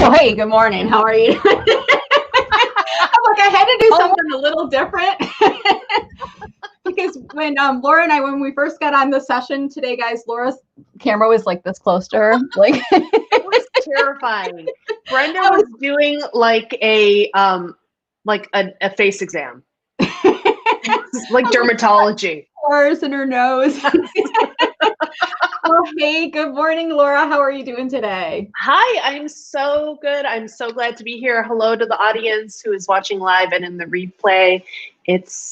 Oh, hey, good morning. How are you? I'm like, I had to do something a little different. Because when Laura and I, when we first got on the session today, guys, Laura's camera was like this close to her. Like it was terrifying. Brenda was doing like a face exam. Like dermatology. Pores in her nose. Oh, hey, good morning, Laura. How are you doing today? Hi, I'm so good. I'm so glad to be here. Hello to the audience who is watching live and in the replay.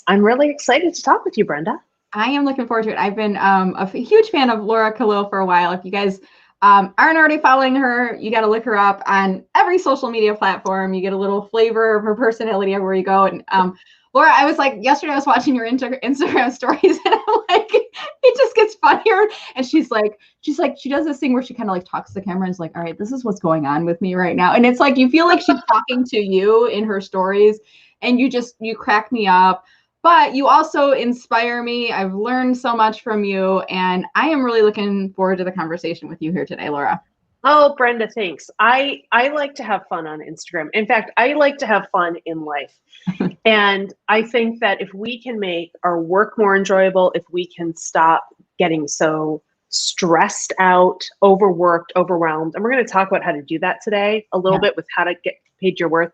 I'm really excited to talk with you, Brenda. I am looking forward to it. I've been a huge fan of Laura Khalil for a while. If you guys aren't already following her, you got to look her up on every social media platform. You get a little flavor of her personality everywhere you go. And Laura, I was like, yesterday I was watching your Instagram stories, and I'm like, it just gets funnier. And she's like, she does this thing where she kind of like talks to the camera and is like, all right, this is what's going on with me right now. And it's like, you feel like she's talking to you in her stories, and you crack me up. But you also inspire me. I've learned so much from you, and I am really looking forward to the conversation with you here today, Laura. Oh, Brenda, thanks. I like to have fun on Instagram. In fact, I like to have fun in life. And I think that if we can make our work more enjoyable, if we can stop getting so stressed out, overworked, overwhelmed, and we're going to talk about how to do that today a little bit with how to get paid your worth,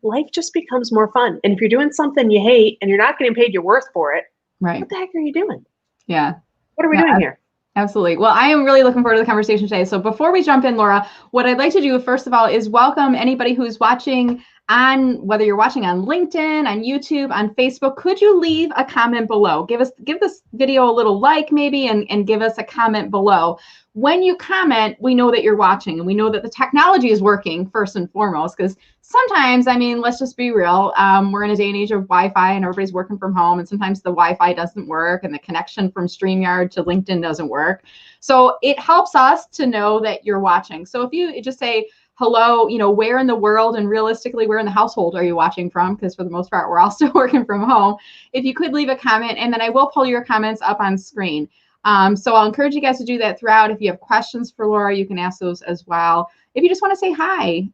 life just becomes more fun. And if you're doing something you hate and you're not getting paid your worth for it, right? What the heck are you doing? Yeah. What are we doing here? Absolutely. Well, I am really looking forward to the conversation today. So before we jump in, Laura, what I'd like to do, first of all, is welcome anybody who's watching on, whether you're watching on LinkedIn, on YouTube, on Facebook. Could you leave a comment below? Give this video a little like maybe, and give us a comment below. When you comment, we know that you're watching, and we know that the technology is working first and foremost, because sometimes, I mean, let's just be real. We're in a day and age of Wi-Fi, and everybody's working from home, and sometimes the Wi-Fi doesn't work, and the connection from StreamYard to LinkedIn doesn't work. So it helps us to know that you're watching. So if you just say, hello, where in the world, and realistically, where in the household are you watching from? Because for the most part, we're all still working from home. If you could leave a comment, and then I will pull your comments up on screen. So I'll encourage you guys to do that throughout. If you have questions for Laura, you can ask those as well. If you just want to say hi,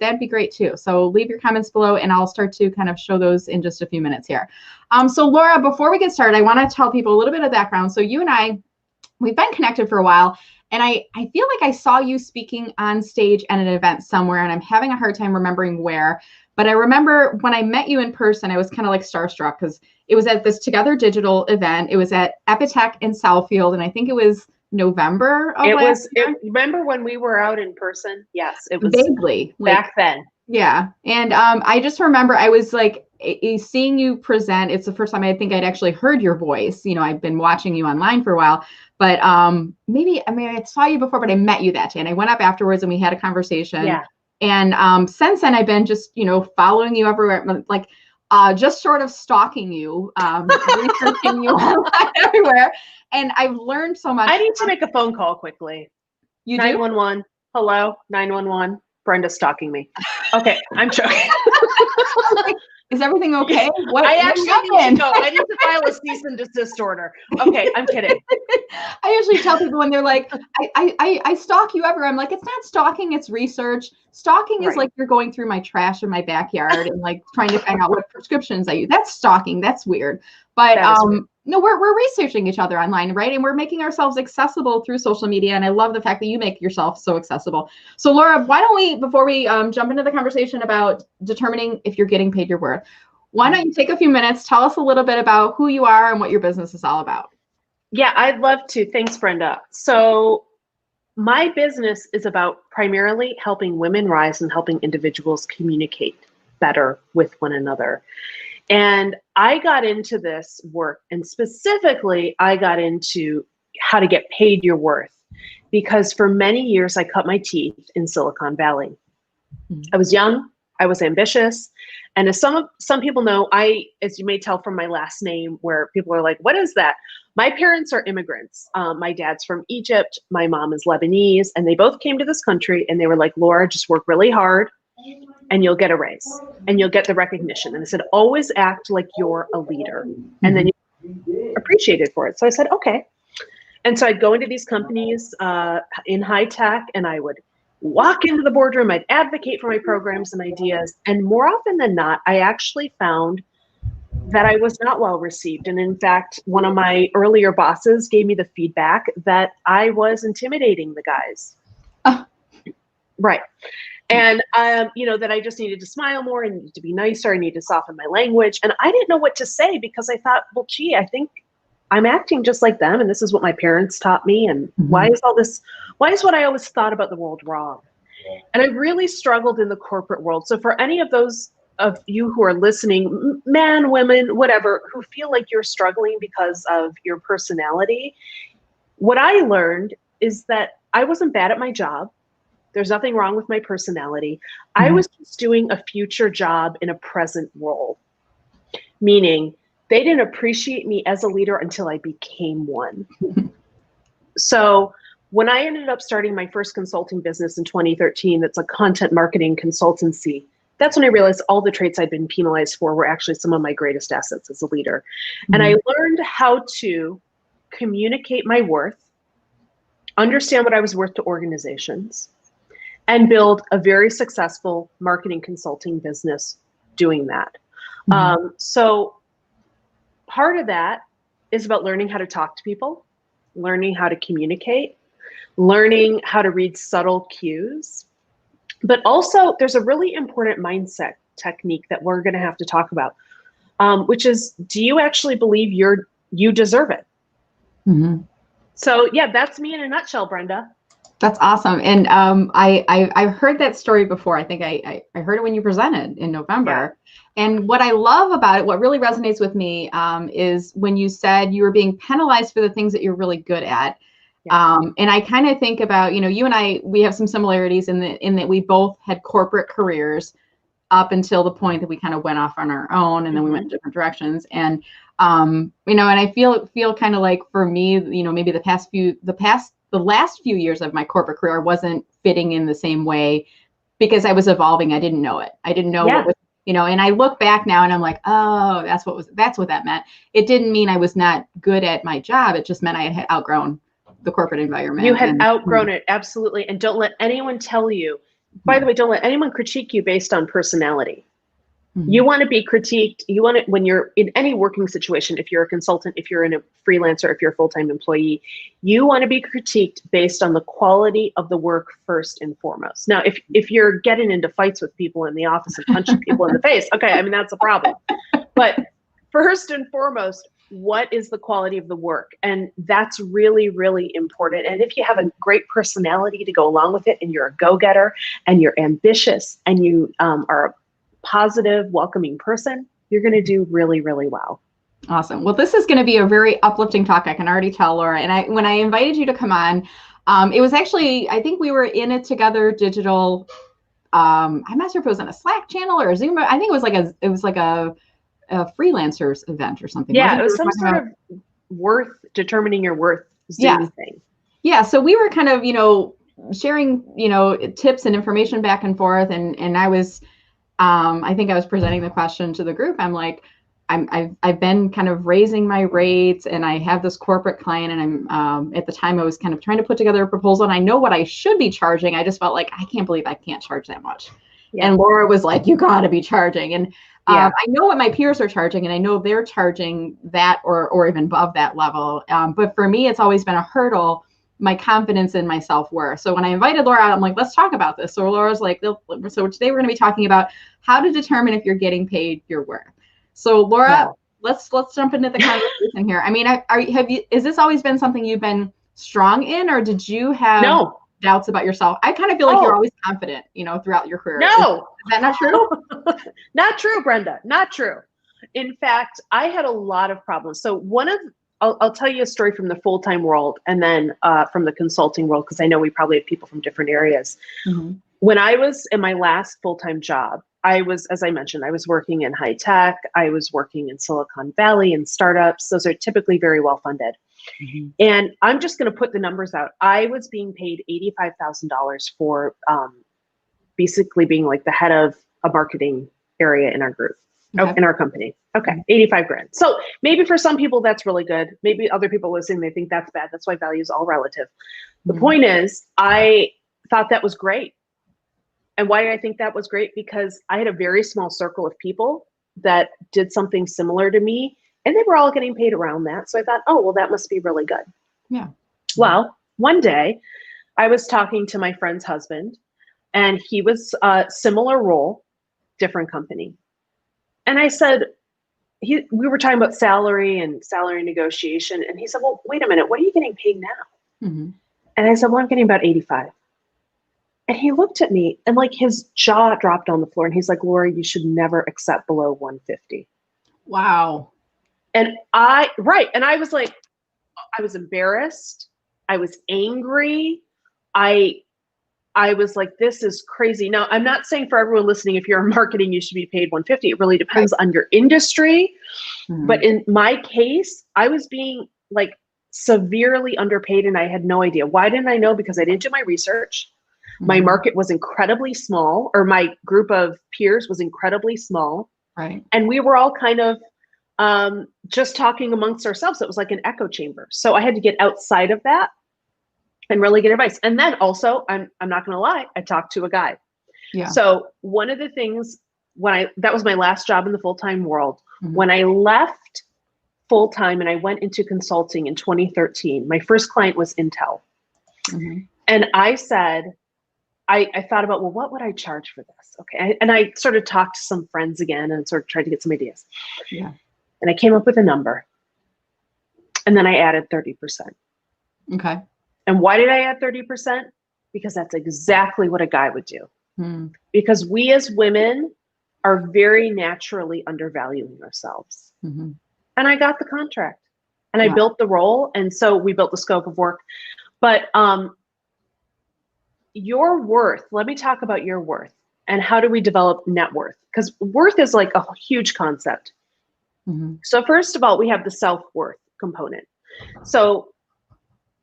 that'd be great too. So leave your comments below, and I'll start to kind of show those in just a few minutes here. So Laura, before we get started, I want to tell people a little bit of background. So you and I, we've been connected for a while, and I feel like I saw you speaking on stage at an event somewhere, and I'm having a hard time remembering where. But I remember when I met you in person, I was kind of like starstruck, because it was at this Together Digital event. It was at Epitech in Southfield, and I think it was November of last year. Remember when we were out in person? Yes, it was vaguely back then. Yeah. And I just remember I was like seeing you present. It's the first time I think I'd actually heard your voice. I've been watching you online for a while, but I saw you before, but I met you that day, and I went up afterwards and we had a conversation. Yeah. And since then I've been just, following you everywhere, like just sort of stalking you, researching you online everywhere. And I've learned so much. I need to make a phone call quickly. You 911. Do? Hello, 911. Brenda's stalking me. Okay, I'm joking. Is everything okay? What? I actually need to go. I need to file a cease and desist order. Okay, I'm kidding. I usually tell people when they're like, I stalk you everywhere. I'm like, it's not stalking, it's research. Stalking is like you're going through my trash in my backyard and like trying to find out what prescriptions I use. That's stalking. That's weird. But no, we're researching each other online, right? And we're making ourselves accessible through social media. And I love the fact that you make yourself so accessible. So Laura, why don't we, before we jump into the conversation about determining if you're getting paid your worth, why don't you take a few minutes, tell us a little bit about who you are and what your business is all about? Yeah, I'd love to. Thanks, Brenda. So my business is about primarily helping women rise and helping individuals communicate better with one another. And I got into this work, and specifically, I got into how to get paid your worth, because for many years, I cut my teeth in Silicon Valley. I was young, I was ambitious, and as some people know, as you may tell from my last name, where people are like, what is that? My parents are immigrants. My dad's from Egypt, my mom is Lebanese, and they both came to this country, and they were like, Laura, just work really hard, and you'll get a raise, and you'll get the recognition. And I said, always act like you're a leader, and then you're appreciated for it. So I said, okay. And so I'd go into these companies in high tech, and I would walk into the boardroom, I'd advocate for my programs and ideas. And more often than not, I actually found that I was not well received. And in fact, one of my earlier bosses gave me the feedback that I was intimidating the guys. Oh. Right. And, that I just needed to smile more and to be nicer. I need to soften my language. And I didn't know what to say because I thought, well, gee, I think I'm acting just like them. And this is what my parents taught me. And why is what I always thought about the world wrong? And I really struggled in the corporate world. So for any of those of you who are listening, men, women, whatever, who feel like you're struggling because of your personality, what I learned is that I wasn't bad at my job. There's nothing wrong with my personality. I was just doing a future job in a present role, meaning they didn't appreciate me as a leader until I became one. So when I ended up starting my first consulting business in 2013, that's a content marketing consultancy, that's when I realized all the traits I'd been penalized for were actually some of my greatest assets as a leader. And I learned how to communicate my worth, understand what I was worth to organizations, and build a very successful marketing consulting business doing that. So part of that is about learning how to talk to people, learning how to communicate, learning how to read subtle cues. But also there's a really important mindset technique that we're going to have to talk about, which is, do you actually believe you deserve it? So yeah, that's me in a nutshell, Brenda. That's awesome. And I've heard that story before. I think I heard it when you presented in November. Yeah. And what I love about it, what really resonates with me, is when you said you were being penalized for the things that you're really good at. Yeah. And I kind of think about, you and I, we have some similarities in that we both had corporate careers up until the point that we kind of went off on our own, and then we went in different directions. And and I feel kind of like, for me, maybe the last few years of my corporate career wasn't fitting in the same way because I was evolving. I didn't know it. I didn't know what was, and I look back now and I'm like, oh, that's what that meant. It didn't mean I was not good at my job. It just meant I had outgrown the corporate environment. You had outgrown it. Absolutely. And don't let anyone tell you, by the way, don't let anyone critique you based on personality. You want to be critiqued. You want it when you're in any working situation. If you're a consultant, if you're in a freelancer, if you're a full-time employee, you want to be critiqued based on the quality of the work first and foremost. Now, if you're getting into fights with people in the office and punching people in the face, okay, I mean, that's a problem. But first and foremost, what is the quality of the work? And that's really, really important. And if you have a great personality to go along with it, and you're a go-getter, and you're ambitious, and you are a positive, welcoming person, you're going to do really, really well. Awesome. Well, this is going to be a very uplifting talk. I can already tell, Laura. And when I invited you to come on, it was actually, I think we were in it together, digital. I'm not sure if it was on a Slack channel or a Zoom. I think it was like a freelancers event or something. Yeah, it was some sort of determining your worth Zoom thing. Yeah. So we were kind of, sharing, tips and information back and forth. And I was, I think I was presenting the question to the group. I'm like, I've been kind of raising my rates, and I have this corporate client, and I'm at the time I was kind of trying to put together a proposal, and I know what I should be charging. I just felt like, I can't believe I can't charge that much. Yeah. And Laura was like, you got to be charging. And I know what my peers are charging, and I know they're charging that or even above that level. But for me, it's always been a hurdle, my confidence in my self-worth. So when I invited Laura out, I'm like, let's talk about this. So Laura's like, so today we're going to be talking about how to determine if you're getting paid your worth. So Laura, let's jump into the conversation here. I mean, has this always been something you've been strong in, or did you have doubts about yourself? I kind of feel like you're always confident, throughout your career. No. Is that not true? Not true, Brenda. Not true. In fact, I had a lot of problems. So I'll tell you a story from the full-time world, and then from the consulting world, because I know we probably have people from different areas. When I was in my last full-time job, I was, as I mentioned, I was working in high tech. I was working in Silicon Valley and startups. Those are typically very well funded. And I'm just going to put the numbers out. I was being paid $85,000 for basically being like the head of a marketing area in our group, in our company. Okay, 85 grand. So maybe for some people that's really good. Maybe other people listening, they think that's bad. That's why value is all relative. The point is, I thought that was great. And why did I think that was great? Because I had a very small circle of people that did something similar to me, and they were all getting paid around that. So I thought, oh, well, that must be really good. Yeah. Well, one day I was talking to my friend's husband, and he was a similar role, different company. And I said, we were talking about salary and salary negotiation. And he said, well, wait a minute, what are you getting paid now? Mm-hmm. And I said, well, I'm getting about 85. And he looked at me and like his jaw dropped on the floor. And he's like, Laura, you should never accept below 150. Wow. And I was like, I was embarrassed. I was angry. I was like, this is crazy. Now, I'm not saying for everyone listening, if you're in marketing, you should be paid 150. It really depends on your industry. Mm-hmm. But in my case, I was being like severely underpaid and I had no idea. Why didn't I know? Because I didn't do my research. Mm-hmm. My market was incredibly small, or my group of peers was incredibly small. Right. And we were all kind of just talking amongst ourselves. It was like an echo chamber. So I had to get outside of that and really get advice. And then also, I'm not going to lie, I talked to a guy. Yeah. So one of the things that was my last job in the full-time world. Mm-hmm. When I left full-time and I went into consulting in 2013, my first client was Intel. Mm-hmm. And I said, I thought about, well, what would I charge for this? Okay. And I sort of talked to some friends again and sort of tried to get some ideas. Yeah. And I came up with a number. And then I added 30%. Okay. And why did I add 30%? Because that's exactly what a guy would do. Hmm. Because we as women are very naturally undervaluing ourselves. Mm-hmm. And I got the contract and I built the role. And so we built the scope of work. But your worth, let me talk about your worth and how do we develop net worth? Because worth is like a huge concept. Mm-hmm. So first of all, we have the self-worth component. So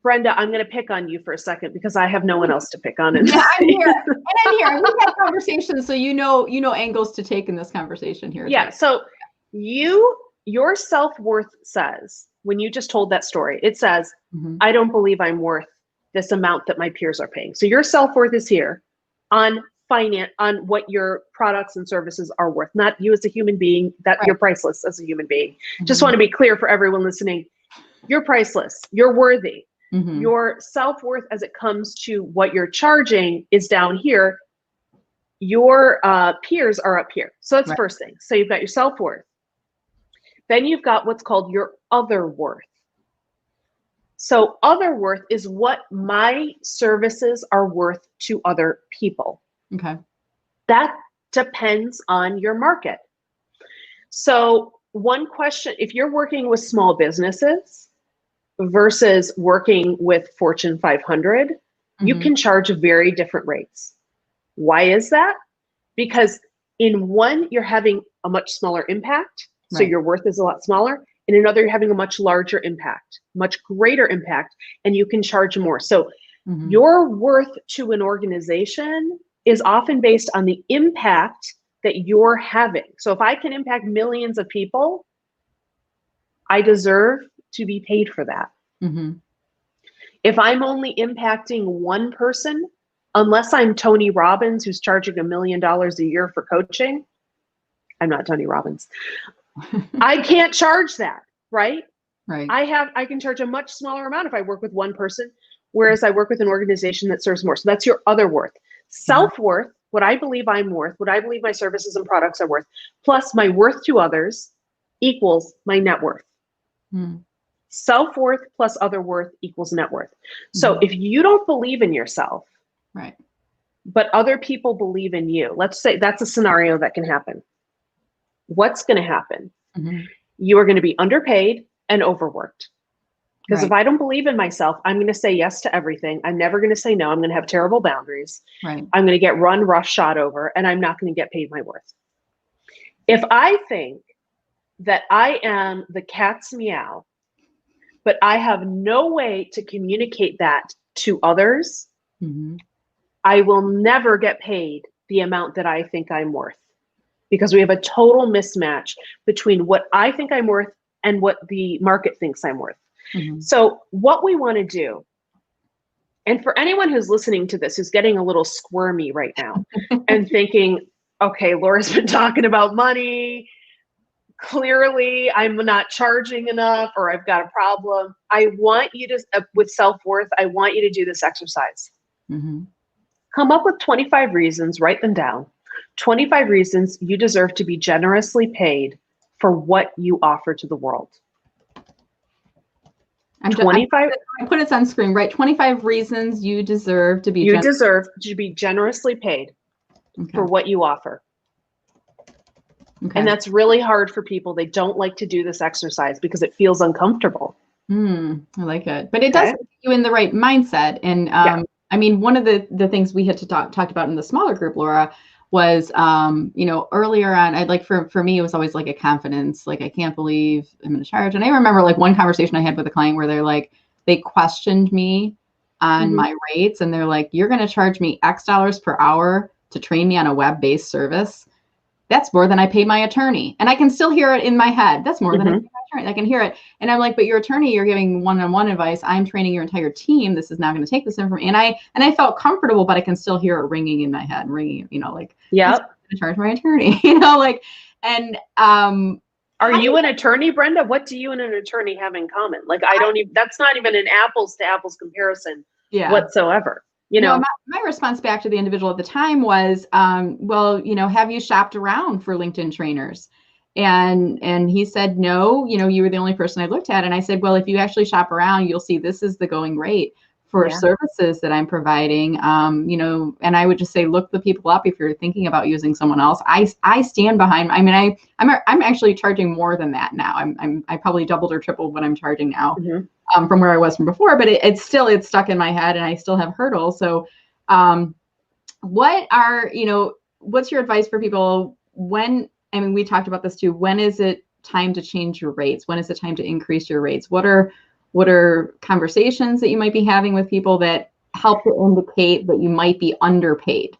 Brenda, I'm going to pick on you for a second because I have no one else to pick on. Yeah, I'm here. And I'm here. We've had conversations, so you know angles to take in this conversation here. Yeah. So your self-worth says, when you just told that story, it says, mm-hmm. I don't believe I'm worth this amount that my peers are paying. So your self-worth is here on on what your products and services are worth, not you as a human being, that you're priceless as a human being. Mm-hmm. Just want to be clear for everyone listening. You're priceless. You're worthy. Mm-hmm. Your self-worth as it comes to what you're charging is down here. Your peers are up here. So that's the first thing. So you've got your self-worth. Then you've got what's called your other worth. So other worth is what my services are worth to other people. Okay. That depends on your market. So one question, if you're working with small businesses versus working with Fortune 500, mm-hmm. you can charge very different rates. Why is that? Because in one, you're having a much smaller impact. So your worth is a lot smaller. In another, you're having a much larger impact, much greater impact, and you can charge more. So mm-hmm. your worth to an organization is often based on the impact that you're having. So if I can impact millions of people, I deserve to be paid for that. Mm-hmm. If I'm only impacting one person, unless I'm Tony Robbins, who's charging $1 million a year for coaching, I'm not Tony Robbins. I can't charge that, right? Right. I can charge a much smaller amount if I work with one person, whereas I work with an organization that serves more. So that's your other worth. Self-worth, what I believe I'm worth, what I believe my services and products are worth, plus my worth to others equals my net worth. Mm. Self-worth plus other worth equals net worth. So if you don't believe in yourself, right, but other people believe in you, let's say that's a scenario that can happen. What's going to happen? Mm-hmm. You are going to be underpaid and overworked. Because if I don't believe in myself, I'm going to say yes to everything. I'm never going to say no. I'm going to have terrible boundaries. Right. I'm going to get run, rush, shot over, and I'm not going to get paid my worth. If I think that I am the cat's meow, but I have no way to communicate that to others, mm-hmm. I will never get paid the amount that I think I'm worth. Because we have a total mismatch between what I think I'm worth and what the market thinks I'm worth. Mm-hmm. So what we want to do And for anyone who's listening to this, who's getting a little squirmy right now and thinking, okay, Laura's been talking about money. Clearly, I'm not charging enough, or I've got a problem. I want you to, with self-worth, I want you to do this exercise. Mm-hmm. Come up with 25 reasons, write them down. 25 reasons you deserve to be generously paid for what you offer to the world. I put it on screen, right? 25 reasons you deserve to be generously paid for what you offer. Okay. And that's really hard for people. They don't like to do this exercise because it feels uncomfortable. I like it. But it does put you in the right mindset. And I mean, one of the things we had talked about in the smaller group, Laura, was, earlier on, I'd like, for me, it was always like a confidence, like, I can't believe I'm going to charge. And I remember like one conversation I had with a client where they're like, they questioned me on my rates, and they're like, you're going to charge me X dollars per hour to train me on a web-based service. That's more than I pay my attorney. And I can still hear it in my head. That's more than I pay my attorney. I can hear it. And I'm like, but your attorney, you're giving one-on-one advice. I'm training your entire team. This is not going to take this information. And I felt comfortable, but I can still hear it ringing in my head, ringing, like, I'm going to charge my attorney, and are you an attorney, Brenda? What do you and an attorney have in common? Like, that's not even an apples to apples comparison whatsoever. My response back to the individual at the time was, have you shopped around for LinkedIn trainers? And he said, no, you were the only person I looked at. And I said, well, if you actually shop around, you'll see this is the going rate for services that I'm providing. And I would just say, look the people up if you're thinking about using someone else. I stand behind. I mean, I'm actually charging more than that now. I probably doubled or tripled what I'm charging now. From where I was from before, but it's stuck in my head, and I still have hurdles. So what's your advice for people we talked about this too, when is it time to change your rates? When is it time to increase your rates? What are conversations that you might be having with people that help to indicate that you might be underpaid,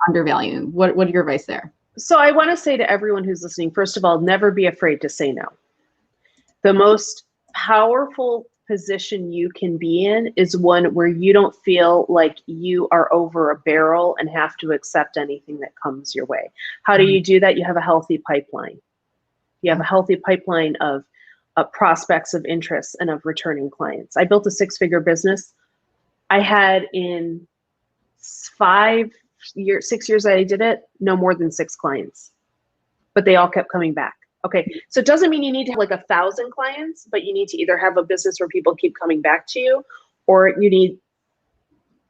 undervalued? What are your advice there? So I want to say to everyone who's listening, first of all, never be afraid to say no. The most powerful position you can be in is one where you don't feel like you are over a barrel and have to accept anything that comes your way. How do you do that? You have a healthy pipeline. You have a healthy pipeline of prospects of interest and of returning clients. I built a 6-figure business. I had in 6 years that I did it, no more than 6 clients, but they all kept coming back. Okay, so it doesn't mean you need to have like 1,000 clients, but you need to either have a business where people keep coming back to you, or you need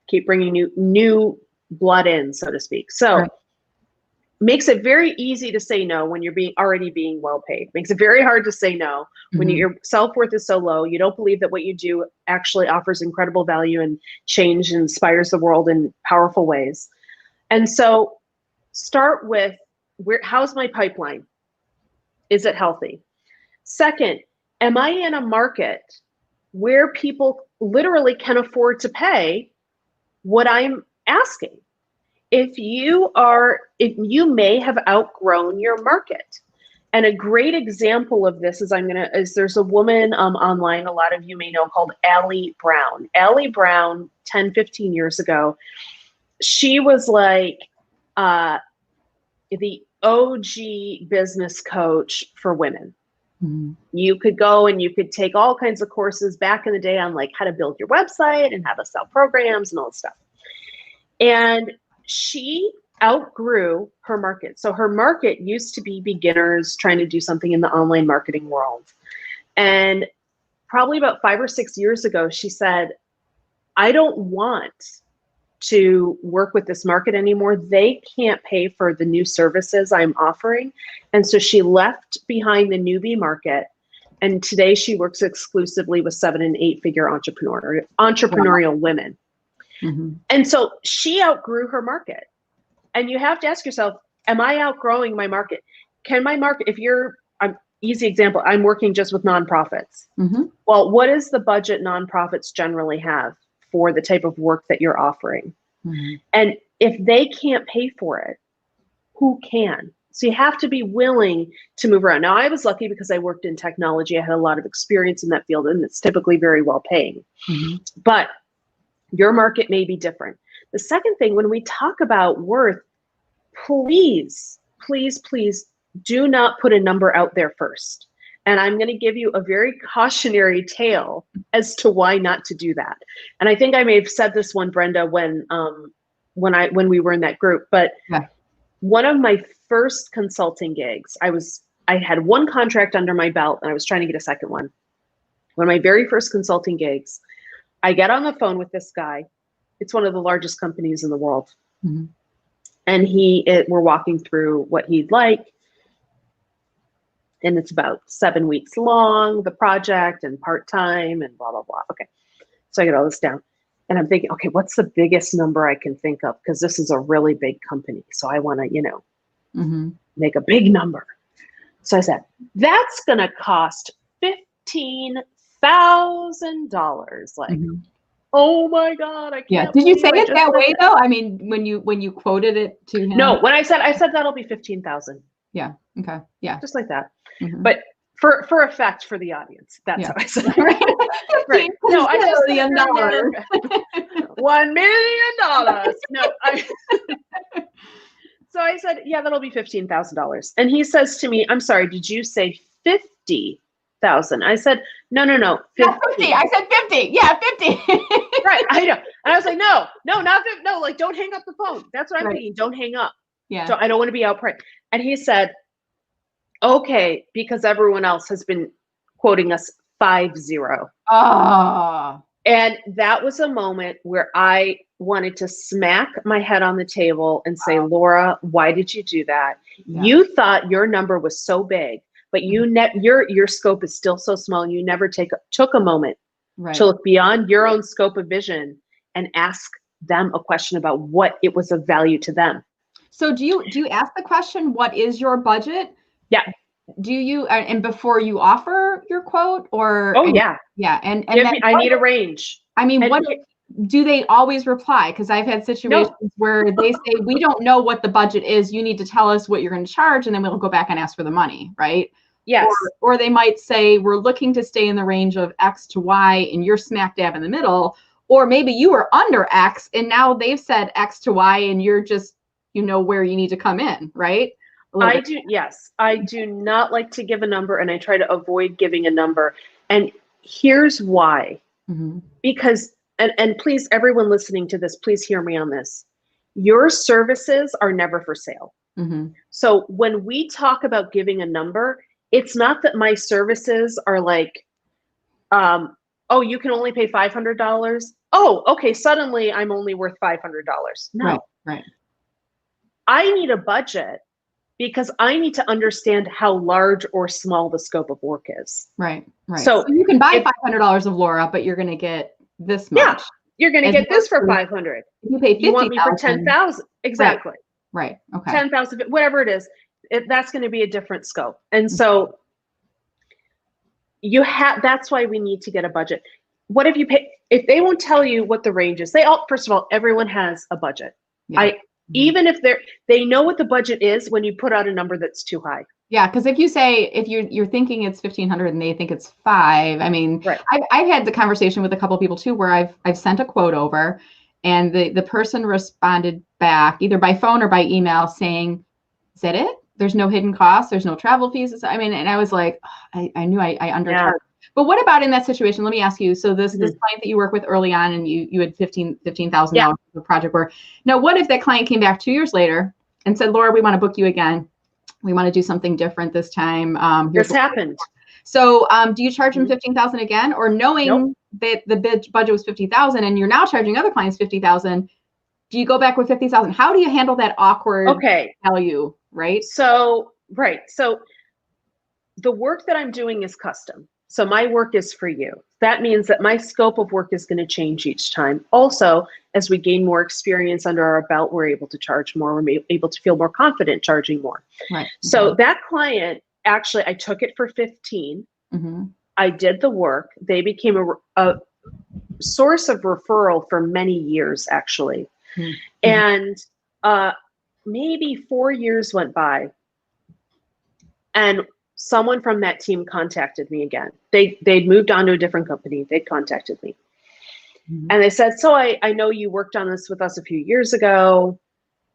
keep bringing new blood in, so to speak. So makes it very easy to say no when you're already being well paid. Makes it very hard to say no when your self-worth is so low. You don't believe that what you do actually offers incredible value and change and inspires the world in powerful ways. And so start with how's my pipeline? Is it healthy? Second, am I in a market where people literally can afford to pay what I'm asking? If you may have outgrown your market. And a great example of this is there's a woman online, a lot of you may know, called Allie Brown. Allie Brown, 10, 15 years ago, she was like the OG business coach for women. You could go and you could take all kinds of courses back in the day on like how to build your website and how to sell programs and all that stuff. And she outgrew her market. So her market used to be beginners trying to do something in the online marketing world. And probably about 5 or 6 years ago, she said, I don't want to work with this market anymore. They can't pay for the new services I'm offering. And so she left behind the newbie market. And today she works exclusively with 7- and 8-figure entrepreneurial women. And so she outgrew her market. And you have to ask yourself, am I outgrowing my market? Can my market, easy example, I'm working just with nonprofits. Well, what is the budget nonprofits generally have for the type of work that you're offering? And if they can't pay for it, who can? So you have to be willing to move around. Now, I was lucky because I worked in technology. I had a lot of experience in that field, and it's typically very well paying. But Your market may be different. The second thing, when we talk about worth, please, please, please do not put a number out there first. And I'm going to give you a very cautionary tale as to why not to do that. And I think I may have said this one, Brenda, when we were in that group, but Yeah. one of my first consulting gigs, I had one contract under my belt and I was trying to get a second one. One of my very first consulting gigs, I get on the phone with this guy. It's one of the largest companies in the world. Mm-hmm. And we're walking through what he'd like. And it's about 7 weeks long, the project, and part-time and blah, blah, blah. Okay. So I get all this down. And I'm thinking, okay, what's the biggest number I can think of? Because this is a really big company. So I want to, mm-hmm. make a big number. So I said, that's going to cost $15,000. Like, Mm-hmm. oh my God, I can't. Yeah. Did you say it that way though? I mean, when you quoted it to him? No, when I said that'll be 15,000. Yeah. Okay. Yeah. Just like that. Mm-hmm. But for effect for the audience, that's how I said it. Right. No, I just $1 million. No, so I said, yeah, that'll be $15,000. And he sasays to me, I'm sorry, did you say 50,000? I said, no, 50. 50. I said 50. Yeah, 50. Right. I know. And I was like, no, not 50. No, like, don't hang up the phone. That's what I'm thinking. Don't hang up. Yeah. So I don't want to be outpriced. And he said, okay, because everyone else has been quoting us 50. Oh. And that was a moment where I wanted to smack my head on the table and say, Laura, why did you do that? Yeah. You thought your number was so big, but your scope is still so small. You never took a moment to look beyond your own scope of vision and ask them a question about what it was of value to them. So do you ask the question, what is your budget? Yeah. Do you, and before you offer your quote, or? Oh, yeah. Yeah. And I need a range. I mean, what do they always reply? Because I've had situations where they say, we don't know what the budget is. You need to tell us what you're going to charge, and then we'll go back and ask for the money, right? Yes. Or they might say, we're looking to stay in the range of X to Y, and you're smack dab in the middle. Or maybe you were under X, and now they've said X to Y, and you're just, where you need to come in, right? Yes. I do not like to give a number, and I try to avoid giving a number. And here's why. Mm-hmm. Because, and please, everyone listening to this, please hear me on this. Your services are never for sale. Mm-hmm. So when we talk about giving a number, it's not that my services are like, oh, you can only pay $500. Oh, okay. Suddenly I'm only worth $500. No. Right. I need a budget because I need to understand how large or small the scope of work is. Right. So you can buy $500 of Laura, but you're going to get this much. Yeah, you're going to get this for $500. If you pay $50,000. You want me for $10,000. Exactly. Right. Okay. $10,000, whatever it is, that's going to be a different scope. And so that's why we need to get a budget. What if you pay, if they won't tell you what the range is, first of all, everyone has a budget. Yeah. Even if they know what the budget is when you put out a number that's too high. Yeah, because if you say, if you're thinking it's 1,500 and they think it's 5, I mean, right. I've had the conversation with a couple of people too, where I've sent a quote over, and the person responded back either by phone or by email saying, "Is that it? There's no hidden costs. There's no travel fees." I mean, and I was like, I knew I undercharged. Yeah. But what about in that situation? Let me ask you. So this client that you work with early on, and you had $15,000 for project work. Now, what if that client came back 2 years later and said, "Laura, we want to book you again. We want to do something different this time." This happened. So do you charge them $15,000 again, or knowing that the budget was $50,000 and you're now charging other clients $50,000? Do you go back with $50,000? How do you handle that awkward value? Right. So the work that I'm doing is custom. So my work is for you. That means that my scope of work is going to change each time. Also, as we gain more experience under our belt, we're able to charge more. We're able to feel more confident charging more. Right. So that client, actually, I took it for 15. Mm-hmm. I did the work. They became a source of referral for many years, actually. Mm-hmm. And maybe 4 years went by, and someone from that team contacted me again. They'd moved on to a different company. They contacted me. Mhm. And they said, so I know you worked on this with us a few years ago.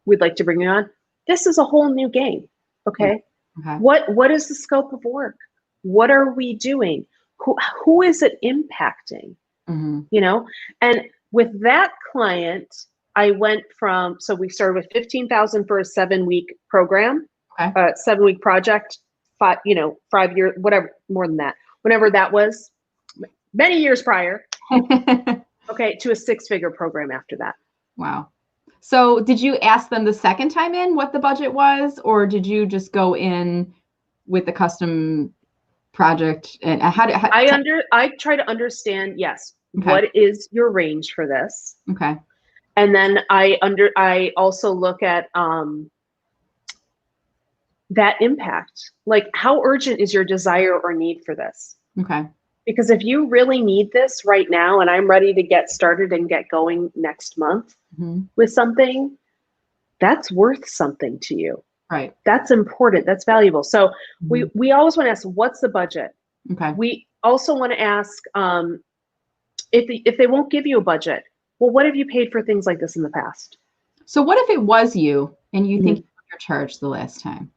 We'd like to bring you on. This is a whole new game. Okay. Okay. What is the scope of work? What are we doing? Who is it impacting? Mhm. You know? And with that client, I went from, so we started with 15,000 for a 7-week program, Okay. 7-week project, 5 year, whatever, more than that, whenever that was, many years prior. Okay, to a 6-figure program after that. Wow. So did you ask them the second time in what the budget was, or did you just go in with the custom project? And I try to understand, yes, Okay. what is your range for this? Okay. And then I also look at that impact. Like, how urgent is your desire or need for this? Okay. Because if you really need this right now and I'm ready to get started and get going next month Mhm. with something, that's worth something to you. Right. That's important. That's valuable. So Mhm. we always want to ask, what's the budget? Okay. We also want to ask, if they won't give you a budget, well, what have you paid for things like this in the past? So what if it was you and you think Mhm. you're charged the last time?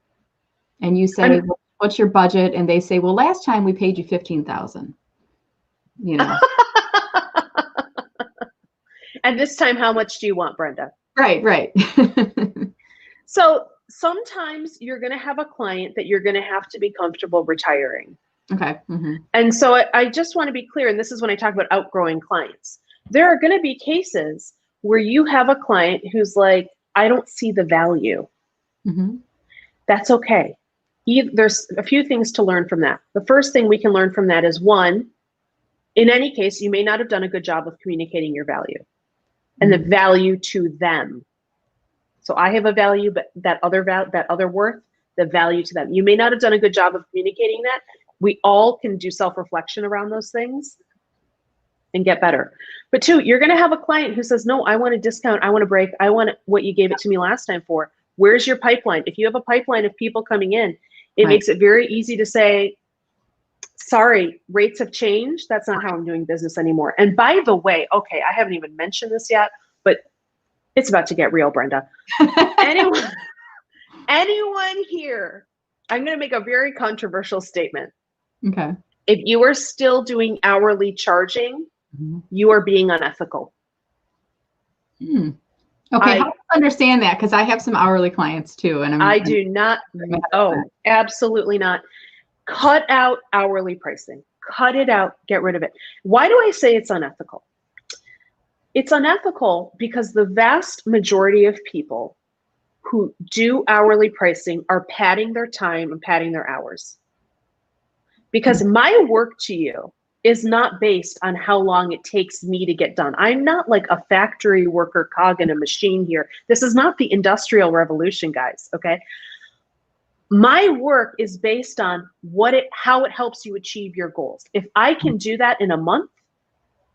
And you say, well, what's your budget? And they say, well, last time we paid you 15,000. You know. And this time, how much do you want, Brenda? Right, right. So sometimes you're going to have a client that you're going to have to be comfortable retiring. Okay. Mm-hmm. And so I just want to be clear, and this is when I talk about outgrowing clients. There are going to be cases where you have a client who's like, I don't see the value. Mm-hmm. That's okay. There's a few things to learn from that. The first thing we can learn from that is, one, in any case, you may not have done a good job of communicating your value and the value to them. So I have a value, but that other worth, the value to them. You may not have done a good job of communicating that. We all can do self-reflection around those things and get better. But two, you're going to have a client who says, no, I want a discount. I want a break. I want what you gave it to me last time for. Where's your pipeline? If you have a pipeline of people coming in, it makes it very easy to say, sorry, rates have changed. That's not how I'm doing business anymore. And by the way, okay, I haven't even mentioned this yet, but it's about to get real, Brenda. Anyone here, I'm going to make a very controversial statement. Okay. If you are still doing hourly charging, you are being unethical. Okay, help us understand that, because I have some hourly clients too, and I do not. Oh, absolutely not. Cut out hourly pricing. Cut it out. Get rid of it. Why do I say it's unethical? It's unethical because the vast majority of people who do hourly pricing are padding their time and padding their hours. Because my work to you is not based on how long it takes me to get done. I'm not like a factory worker cog in a machine here. This is not the Industrial Revolution, guys, okay? My work is based on how it helps you achieve your goals. If I can do that in a month,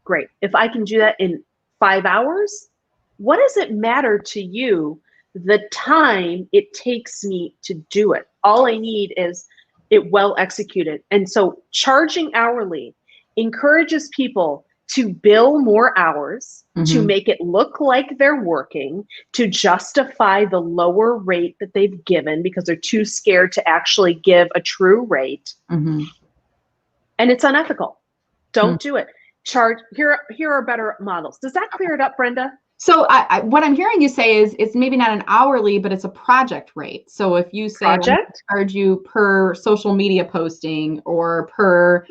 great. If I can do that in 5 hours, what does it matter to you the time it takes me to do it? All I need is it well executed. And so charging hourly encourages people to bill more hours, to make it look like they're working, to justify the lower rate that they've given because they're too scared to actually give a true rate. And it's unethical. Don't do it. Charge. Here are better models. Does that clear it up, Brenda? So what I'm hearing you say is it's maybe not an hourly, but it's a project rate. So if you say I charge you per social media posting or per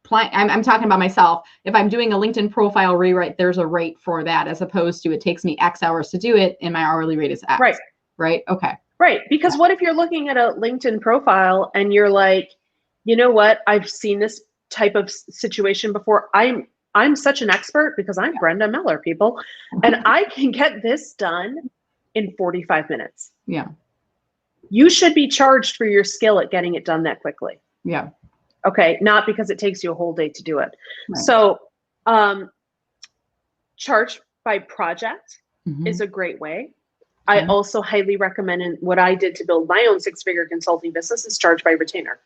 client, I'm talking about myself. If I'm doing a LinkedIn profile rewrite, there's a rate for that, as opposed to it takes me X hours to do it and my hourly rate is X. Right. Right. Okay. Right. Because what if you're looking at a LinkedIn profile and you're like, you know what? I've seen this type of situation before. I'm such an expert because I'm Brenda Meller, people, and I can get this done in 45 minutes. Yeah. You should be charged for your skill at getting it done that quickly. Yeah. Okay. Not because it takes you a whole day to do it. Right. So, charge by project is a great way. I also highly recommend, and what I did to build my own 6-figure consulting business is charge by retainer.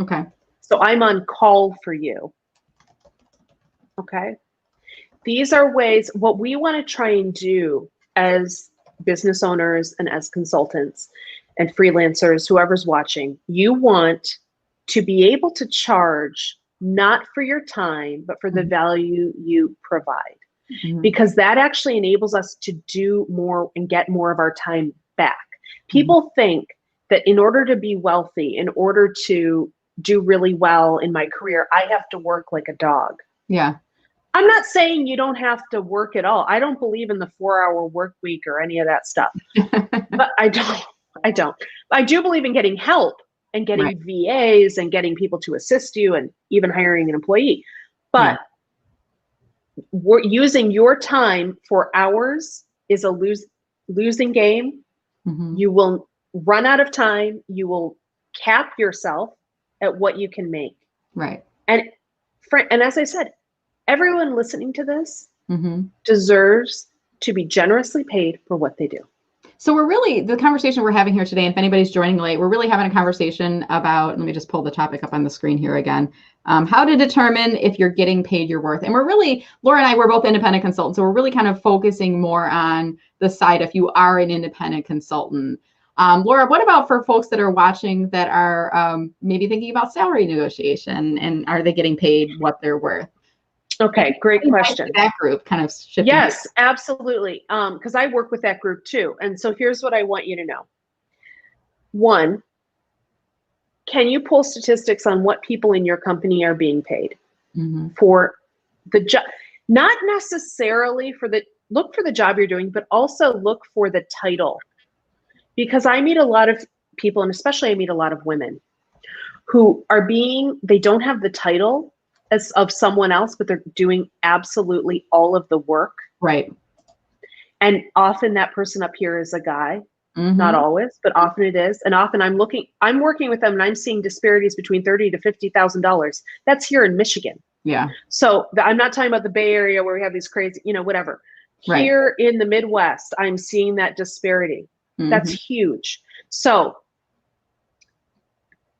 Okay. So I'm on call for you. Okay. These are ways, what we want to try and do as business owners and as consultants and freelancers, whoever's watching, you want to be able to charge not for your time, but for the value you provide. Because that actually enables us to do more and get more of our time back. People think that in order to be wealthy, in order to do really well in my career, I have to work like a dog. Yeah. I'm not saying you don't have to work at all. I don't believe in the 4-hour work week or any of that stuff. But I don't. I do believe in getting help and getting VAs and getting people to assist you and even hiring an employee. But we're using your time for hours is a losing game. You will run out of time. You will cap yourself at what you can make. Right. And as I said, everyone listening to this deserves to be generously paid for what they do. So we're really, the conversation we're having here today, if anybody's joining late, we're really having a conversation about, let me just pull the topic up on the screen here again, how to determine if you're getting paid your worth. And we're really, Laura and I, we're both independent consultants, so we're really kind of focusing more on the side if you are an independent consultant. Laura, what about for folks that are watching that are maybe thinking about salary negotiation, and are they getting paid what they're worth? Okay, great question. That group kind of shifting. Yes, absolutely. Because I work with that group too. And so here's what I want you to know. One, can you pull statistics on what people in your company are being paid for the job? Not necessarily look for the job you're doing, but also look for the title. Because I meet a lot of people, and especially I meet a lot of women who are they don't have the title as of someone else, but they're doing absolutely all of the work. Right. And often that person up here is a guy, not always, but often it is. And often I'm working with them and I'm seeing disparities between $30,000 to $50,000. That's here in Michigan. Yeah. So I'm not talking about the Bay Area where we have these crazy, whatever. Right. Here in the Midwest, I'm seeing that disparity. That's huge. So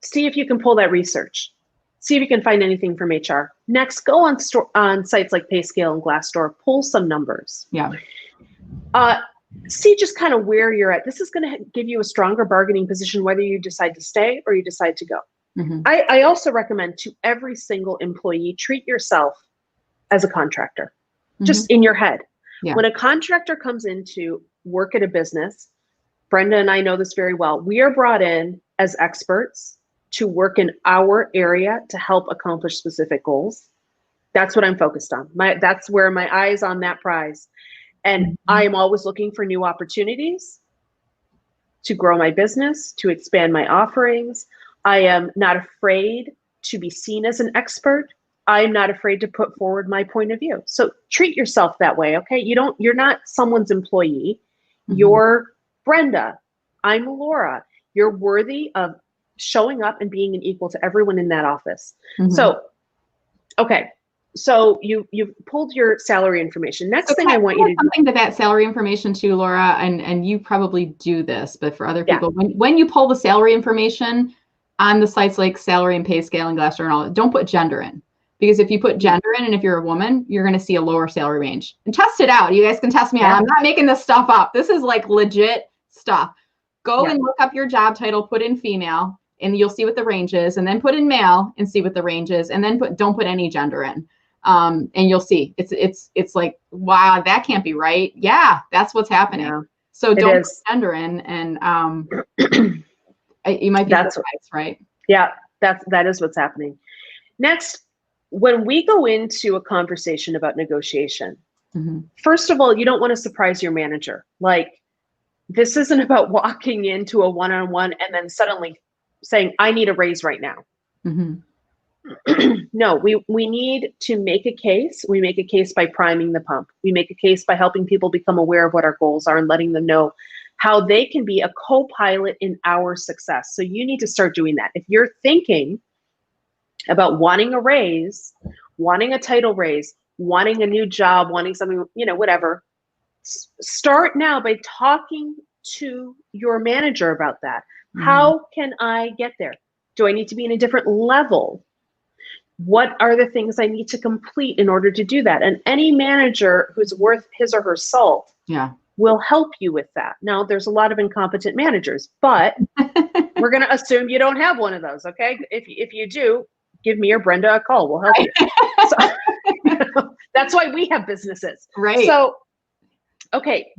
see if you can pull that research. See if you can find anything from HR. Next, go on sites like PayScale and Glassdoor, pull some numbers. Yeah. See just kind of where you're at. This is going to give you a stronger bargaining position, whether you decide to stay or you decide to go. I also recommend to every single employee, treat yourself as a contractor, just in your head. Yeah. When a contractor comes in to work at a business, Brenda and I know this very well, we are brought in as experts to work in our area to help accomplish specific goals. That's what I'm focused on. That's where my eye's on that prize. And I am always looking for new opportunities to grow my business, to expand my offerings. I am not afraid to be seen as an expert. I'm not afraid to put forward my point of view. So treat yourself that way, okay? You're not someone's employee. You're Brenda. I'm Laura. You're worthy of showing up and being an equal to everyone in that office. So, okay. So you've pulled your salary information. Next thing I want you to do. Something to that salary information too, Laura, and you probably do this, but for other people, when you pull the salary information on the sites like Salary and PayScale and Glassdoor and all, don't put gender in. Because if you put gender in, and if you're a woman, you're going to see a lower salary range. And test it out. You guys can test me out. I'm not making this stuff up. This is like legit stuff. Go and look up your job title, put in female, and you'll see what the range is, and then put in male and see what the range is, and then don't put any gender in. And you'll see it's like, wow, that can't be right. Yeah, that's what's happening. Yeah, so don't put gender in, and you might be surprised, right? Yeah, that is what's happening. Next, when we go into a conversation about negotiation, first of all, you don't want to surprise your manager. Like, this isn't about walking into a one-on-one and then suddenly saying, I need a raise right now. No, we need to make a case. We make a case by priming the pump. We make a case by helping people become aware of what our goals are and letting them know how they can be a co-pilot in our success. So you need to start doing that. If you're thinking about wanting a raise, wanting a title raise, wanting a new job, wanting something, whatever, start now by talking to your manager about that. How can I get there? Do I need to be in a different level? What are the things I need to complete in order to do that? And any manager who's worth his or her salt will help you with that. Now, there's a lot of incompetent managers, but we're going to assume you don't have one of those, okay? If you do, give me or Brenda a call. We'll help you. So, that's why we have businesses. Right. So, okay.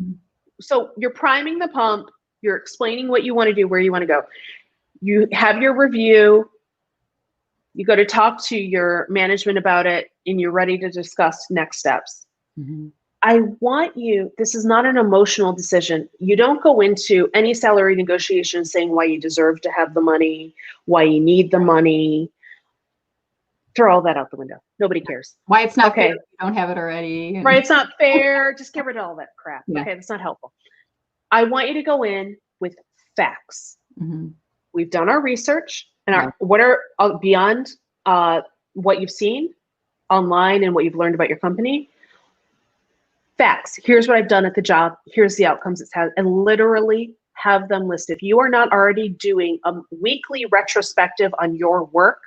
So you're priming the pump. You're explaining what you want to do, where you want to go. You have your review. You go to talk to your management about it, and you're ready to discuss next steps. Mm-hmm. I want you, this is not an emotional decision. You don't go into any salary negotiation saying why you deserve to have the money, why you need the money. Throw all that out the window. Nobody cares. Why it's not fair if you don't have it already. Right, it's not fair. Just get rid of all that crap. Yeah. Okay, that's not helpful. I want you to go in with facts. Mm-hmm. We've done our research, and what are beyond what you've seen online and what you've learned about your company. Facts. Here's what I've done at the job. Here's the outcomes it's had, and literally have them listed. If you are not already doing a weekly retrospective on your work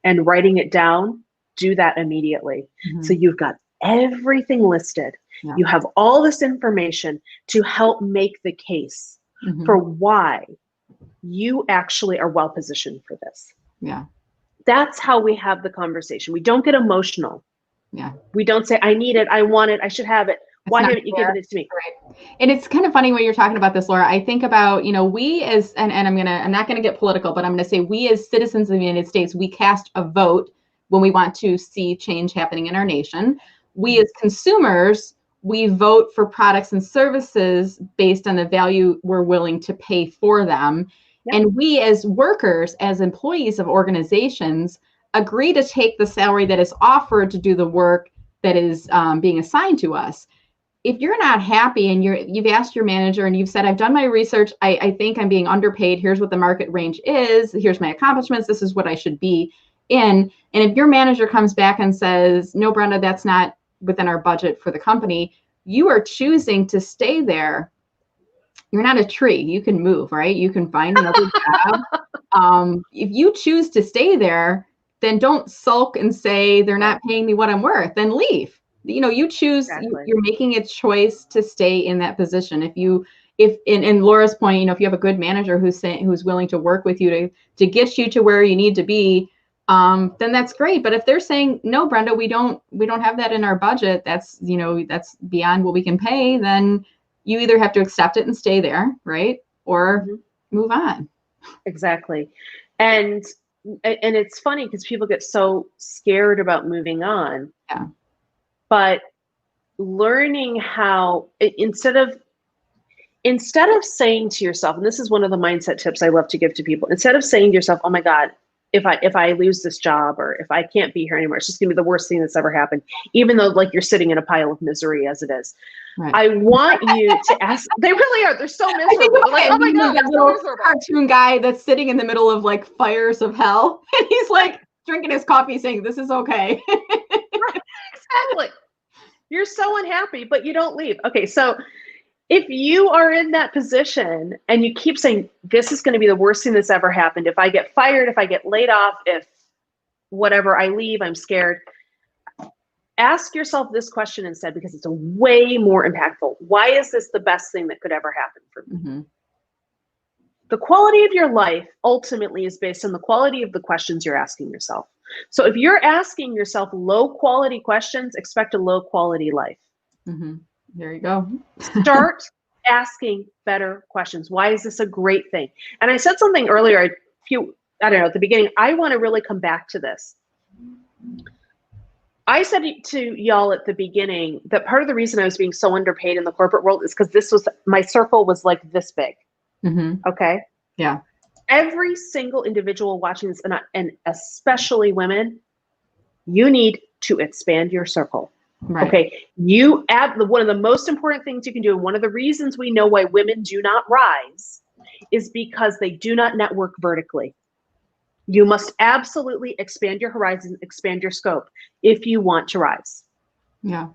and writing it down, do that immediately. Mm-hmm. So you've got everything listed. Yeah. You have all this information to help make the case for why you actually are well positioned for this. Yeah. That's how we have the conversation. We don't get emotional. Yeah. We don't say, I need it, I want it, I should have it. Why haven't you given it to me? Right. And it's kind of funny when you're talking about this, Laura. I think about, we as, and I'm not going to get political, but I'm going to say we as citizens of the United States, we cast a vote when we want to see change happening in our nation. We as consumers, we vote for products and services based on the value we're willing to pay for them. Yep. And we as workers, as employees of organizations, agree to take the salary that is offered to do the work that is being assigned to us. If you're not happy and you've asked your manager and you've said, I've done my research, I think I'm being underpaid. Here's what the market range is. Here's my accomplishments. This is what I should be in. And if your manager comes back and says, no, Brenda, that's not within our budget for the company, you are choosing to stay there. You're not a tree. You can move, right? You can find another job. If you choose to stay there, then don't sulk and say they're not paying me what I'm worth. Then leave. You choose. Exactly. You're making a choice to stay in that position. If in Laura's point, if you have a good manager who's willing to work with you to get you to where you need to be, then that's great. But if they're saying, no, Brenda, we don't have that in our budget, that's beyond what we can pay, then you either have to accept it and stay there, right? Or move on. Exactly. And it's funny because people get so scared about moving on. Yeah. But learning how, instead of saying to yourself, and this is one of the mindset tips I love to give to people, instead of saying to yourself, oh my God, if I lose this job or if I can't be here anymore, it's just gonna be the worst thing that's ever happened, even though like you're sitting in a pile of misery as it is. Right. I want you to ask, they really are, they're so miserable. They're like, oh my God, that little cartoon guy that's sitting in the middle of like fires of hell. And he's like drinking his coffee saying, this is okay. Right. Exactly. You're so unhappy, but you don't leave. Okay, so if you are in that position and you keep saying, this is going to be the worst thing that's ever happened, if I get fired, if I get laid off, if whatever, I leave, I'm scared. Ask yourself this question instead, because it's a way more impactful. Why is this the best thing that could ever happen for me? Mm-hmm. The quality of your life ultimately is based on the quality of the questions you're asking yourself. So if you're asking yourself low quality questions, expect a low quality life. Mm-hmm. There you go. Start asking better questions. Why is this a great thing? And I said something earlier, at the beginning, I want to really come back to this. I said to y'all at the beginning that part of the reason I was being so underpaid in the corporate world is because my circle was like this big. Mm-hmm. Okay. Yeah. Every single individual watching this, and especially women, you need to expand your circle. Right. Okay. One of the most important things you can do, and one of the reasons we know why women do not rise, is because they do not network vertically. You must absolutely expand your horizon, expand your scope if you want to rise. Yeah.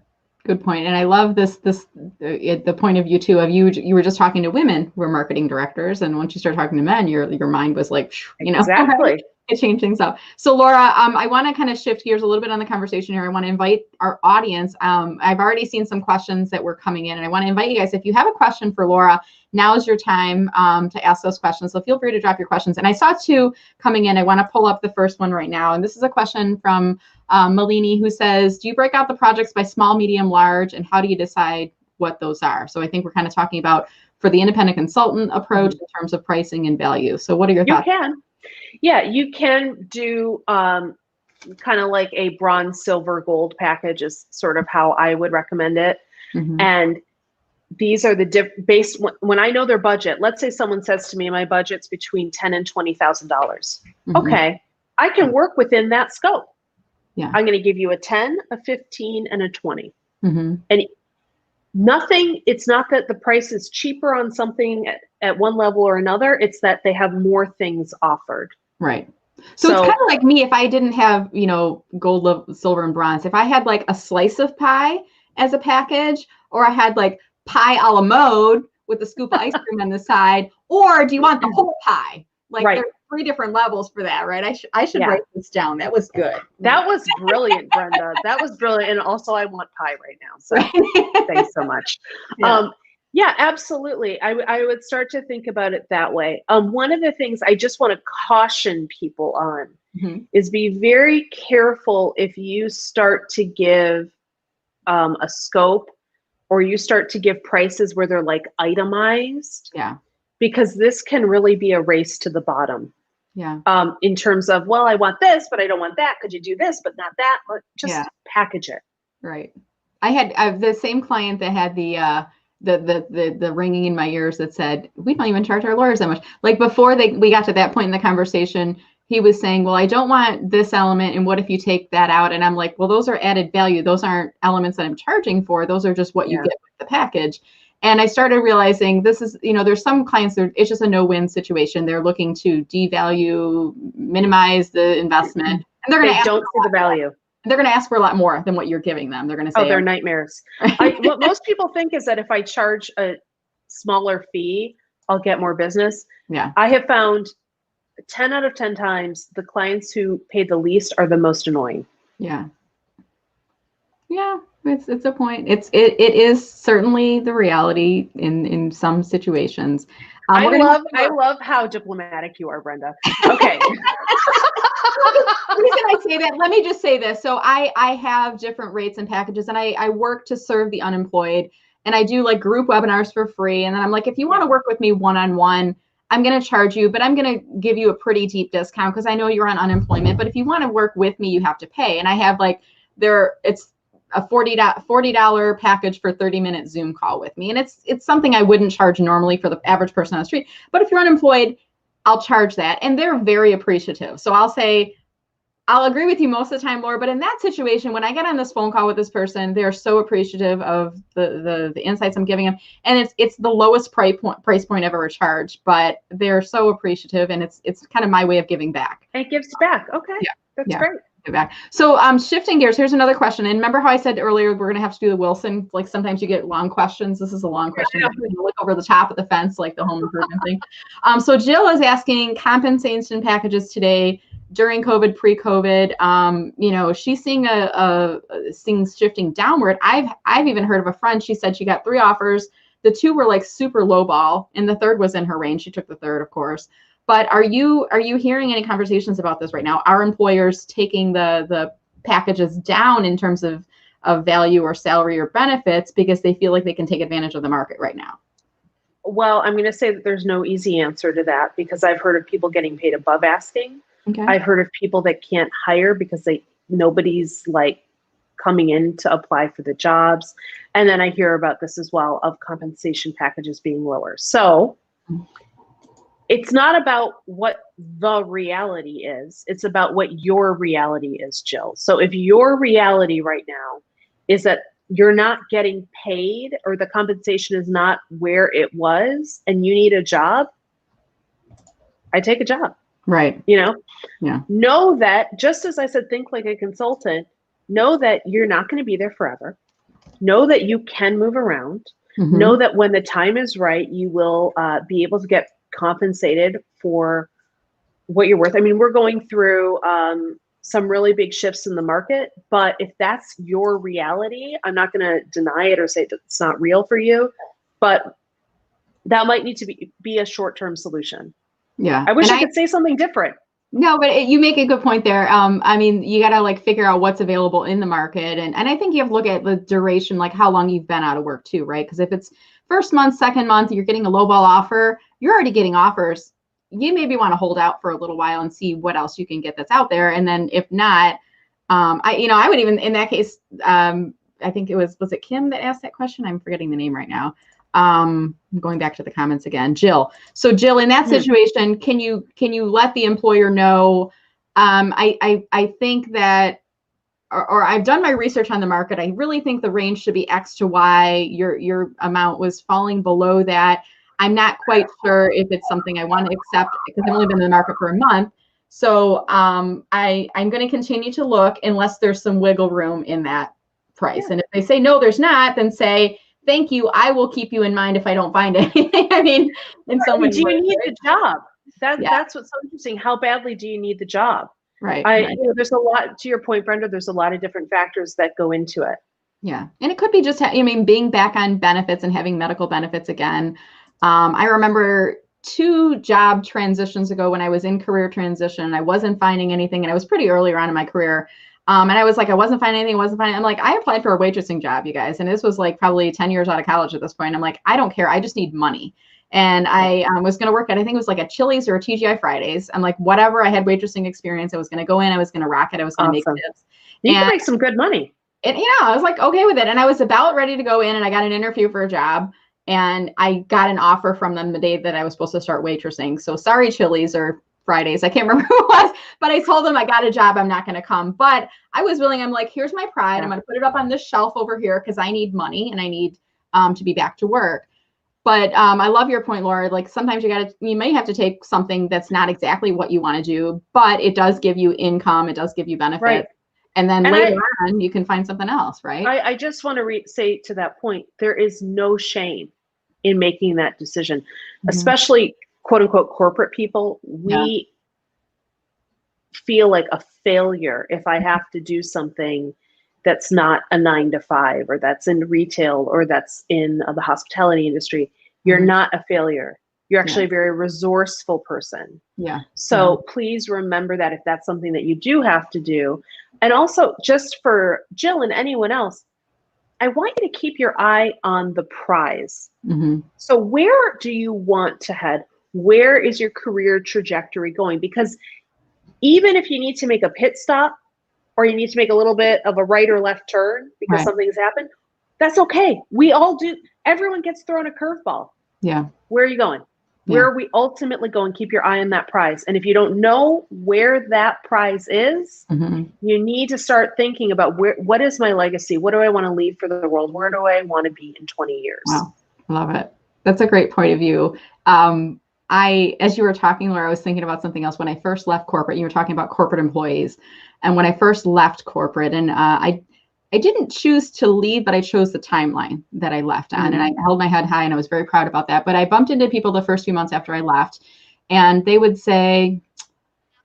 Good point. And I love the point of view too of you were just talking to women who are marketing directors, and once you start talking to men, your mind was like, Exactly. change things up. So Laura, I want to kind of shift gears a little bit on the conversation here. I want to invite our audience. I've already seen some questions that were coming in, and I want to invite you guys, if you have a question for Laura, now is your time to ask those questions. So feel free to drop your questions. And I saw two coming in. I want to pull up the first one right now. And this is a question from Malini, who says, do you break out the projects by small, medium, large, and how do you decide what those are? So I think we're kind of talking about for the independent consultant approach in terms of pricing and value. So what are your thoughts? You can. Yeah, you can do kind of like a bronze, silver, gold package is sort of how I would recommend it. And these are the based when I know their budget. Let's say someone says to me, my budget's between $10,000 and $20,000. Okay, I can work within that scope. Yeah, I'm going to give you a 10, a 15, and a 20. And nothing. It's not that the price is cheaper on something at one level or another. It's that they have more things offered. Right. So it's kind of like me, if I didn't have, you know, gold, silver, and bronze, if I had like a slice of pie as a package, or I had like pie a la mode with a scoop of ice cream on the side, or do you want the whole pie? Like there's 3 different levels for that, right? I should write this down. That was good. That was brilliant, Brenda. That was brilliant. And also I want pie right now. So thanks so much. Yeah, absolutely. I would start to think about it that way. One of the things I just want to caution people on is be very careful if you start to give a scope, or you start to give prices where they're like itemized. Yeah. Because this can really be a race to the bottom. Yeah. In terms of, well, I want this, but I don't want that. Could you do this, but not that? Just package it. Right. I had the same client that had the ringing in my ears that said, we don't even charge our lawyers that much. Like before we got to that point in the conversation, he was saying, well, I don't want this element. And what if you take that out? And I'm like, well, those are added value. Those aren't elements that I'm charging for. Those are just what you get with the package. And I started realizing this is, you know, there's some clients that it's just a no-win situation. They're looking to devalue, minimize the investment. And they're going to don't see the value. They're going to ask for a lot more than what you're giving them. They're going to say, oh, they're nightmares. What most people think is that if I charge a smaller fee, I'll get more business. Yeah. I have found 10 out of 10 times the clients who pay the least are the most annoying. Yeah. Yeah. It's a point. It is certainly the reality in some situations. I love how diplomatic you are, Brenda. Okay. The reason I say that, let me just say this. So I have different rates and packages, and I work to serve the unemployed, and I do like group webinars for free. And then I'm like, if you want to work with me one-on-one, I'm going to charge you, but I'm going to give you a pretty deep discount because I know you're on unemployment. But if you want to work with me, you have to pay. And I have like it's a $40 package for 30-minute Zoom call with me. And it's something I wouldn't charge normally for the average person on the street. But if you're unemployed, I'll charge that. And they're very appreciative. So I'll say, I'll agree with you most of the time, Laura, but in that situation, when I get on this phone call with this person, they're so appreciative of the insights I'm giving them. And it's the lowest price point I've ever charged, but they're so appreciative, and it's kind of my way of giving back. And it gives back. Okay. Yeah. That's great. Back. So shifting gears, here's another question. And remember how I said earlier, we're going to have to do the Wilson, like sometimes you get long questions. This is a long question. You look over the top of the fence, like the home improvement thing. So Jill is asking compensation packages today during COVID, pre-COVID. You know, she's seeing things shifting downward. I've even heard of a friend. She said she got 3 offers. The 2 were like super low ball, and the 3rd was in her range. She took the 3rd, of course. But are you hearing any conversations about this right now? Are employers taking the packages down in terms of value or salary or benefits because they feel like they can take advantage of the market right now? Well, I'm going to say that there's no easy answer to that, because I've heard of people getting paid above asking. Okay. I've heard of people that can't hire because nobody's like coming in to apply for the jobs. And then I hear about this as well, of compensation packages being lower. So it's not about what the reality is. It's about what your reality is, Jill. So if your reality right now is that you're not getting paid, or the compensation is not where it was, and you need a job, I take a job. Right. You know? Yeah. Know that, just as I said, think like a consultant, know that you're not going to be there forever. Know that you can move around. Mm-hmm. Know that when the time is right, you will be able to get compensated for what you're worth. I mean, we're going through some really big shifts in the market, but if that's your reality, I'm not going to deny it or say that it's not real for you, but that might need to be a short-term solution. Yeah. I wish I could say something different. No, but you make a good point there. I mean, you got to like figure out what's available in the market. And I think you have to look at the duration, like how long you've been out of work too, right? Because if it's first month, second month, you're getting a lowball offer, you're already getting offers. You maybe want to hold out for a little while and see what else you can get that's out there. And then if not, I would even, in that case, I think was it Kim that asked that question? I'm forgetting the name right now. I'm going back to the comments again, Jill. So Jill, in that situation, can you let the employer know? I think that, or I've done my research on the market. I really think the range should be X to Y. Your amount was falling below that. I'm not quite sure if it's something I want to accept because I've only been in the market for a month. So I'm going to continue to look unless there's some wiggle room in that price. And if they say no, there's not, then say, thank you. I will keep you in mind if I don't find anything. I mean, in so many do ways, you need right? the job? That's what's so interesting. How badly do you need the job? Right. There's a lot, to your point, Brenda, there's a lot of different factors that go into it. Yeah. And it could be just, being back on benefits and having medical benefits again. I remember 2 job transitions ago when I was in career transition, I wasn't finding anything and I was pretty early on in my career. And I was like, I wasn't finding anything, I'm like, I applied for a waitressing job, you guys. And this was like probably 10 years out of college at this point. I'm like, I don't care. I just need money. And I was going to work at, I think it was like a Chili's or a TGI Fridays. I'm like, whatever, I had waitressing experience. I was going to go in, I was going to rock it. I was going to make tips. You can make some good money. And I was like, okay with it. And I was about ready to go in and I got an interview for a job and I got an offer from them the day that I was supposed to start waitressing. So sorry, Chili's or Fridays. I can't remember who it was, but I told them I got a job. I'm not going to come, but I was willing. I'm like, here's my pride. I'm going to put it up on this shelf over here because I need money and I need to be back to work. But I love your point, Laura. Like sometimes you may have to take something that's not exactly what you want to do, but it does give you income. It does give you benefits. Right. And then later on, you can find something else, right? I just want to say to that point, there is no shame in making that decision, especially quote unquote corporate people. We feel like a failure if I have to do something that's not a 9 to 5 or that's in retail or that's in the hospitality industry. You're not a failure. You're actually a very resourceful person. Yeah. So please remember that if that's something that you do have to do. And also just for Jill and anyone else, I want you to keep your eye on the prize. So where do you want to head? Where is your career trajectory going? Because even if you need to make a pit stop or you need to make a little bit of a right or left turn because something's happened, that's okay. We all do. Everyone gets thrown a curveball. Yeah. Where are you going? Where are we ultimately going? Keep your eye on that prize. And if you don't know where that prize is, you need to start thinking about what is my legacy? What do I want to leave for the world? Where do I want to be in 20 years? Wow. I love it. That's a great point of view. As you were talking, Laura, I was thinking about something else. When I first left corporate, you were talking about corporate employees. And when I first left corporate, and I didn't choose to leave, but I chose the timeline that I left on. And I held my head high and I was very proud about that. But I bumped into people the first few months after I left and they would say,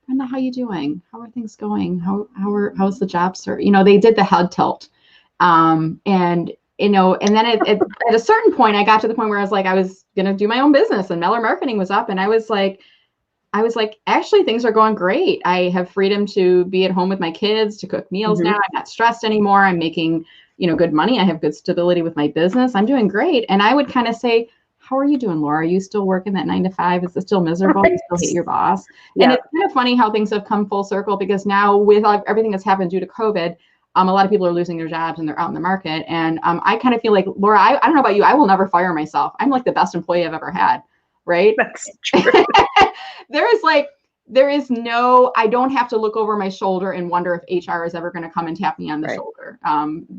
Brenda, how you doing? How are things going? How's the job search? They did the head tilt. And then at a certain point, I got to the point where I was like, I was going to do my own business and Meller Marketing was up. And I was like, actually, things are going great. I have freedom to be at home with my kids, to cook meals now. I'm not stressed anymore. I'm making, good money. I have good stability with my business. I'm doing great. And I would kind of say, how are you doing, Laura? Are you still working that 9 to 5? Is it still miserable? Do you still hate your boss? Yeah. And it's kind of funny how things have come full circle because now with everything that's happened due to COVID, a lot of people are losing their jobs and they're out in the market. And I kind of feel like, Laura, I don't know about you. I will never fire myself. I'm like the best employee I've ever had. Right? That's true. There is no, I don't have to look over my shoulder and wonder if HR is ever going to come and tap me on the shoulder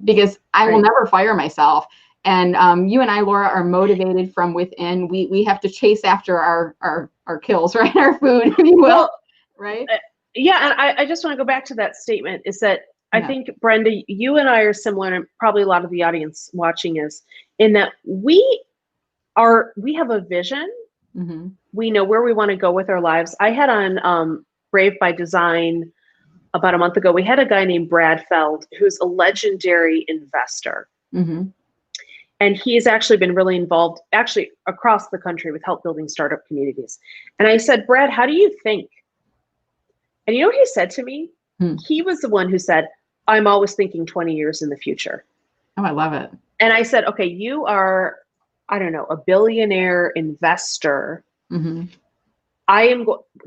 because I will never fire myself. And you and I, Laura, are motivated from within. We have to chase after our kills, right? Our food, if you will, right? Yeah. And I just want to go back to that statement is that I think, Brenda, you and I are similar, and probably a lot of the audience watching is in that we have a vision Mm-hmm. We know where we want to go with our lives. I had on Brave by Design about a month ago, we had a guy named Brad Feld, who's a legendary investor. Mm-hmm. And he's actually been really involved actually across the country with help building startup communities. And I said, Brad, how do you think? And you know what he said to me? He was the one who said, I'm always thinking 20 years in the future. Oh, I love it. And I said, okay, you are, I don't know, a billionaire investor. Mm-hmm.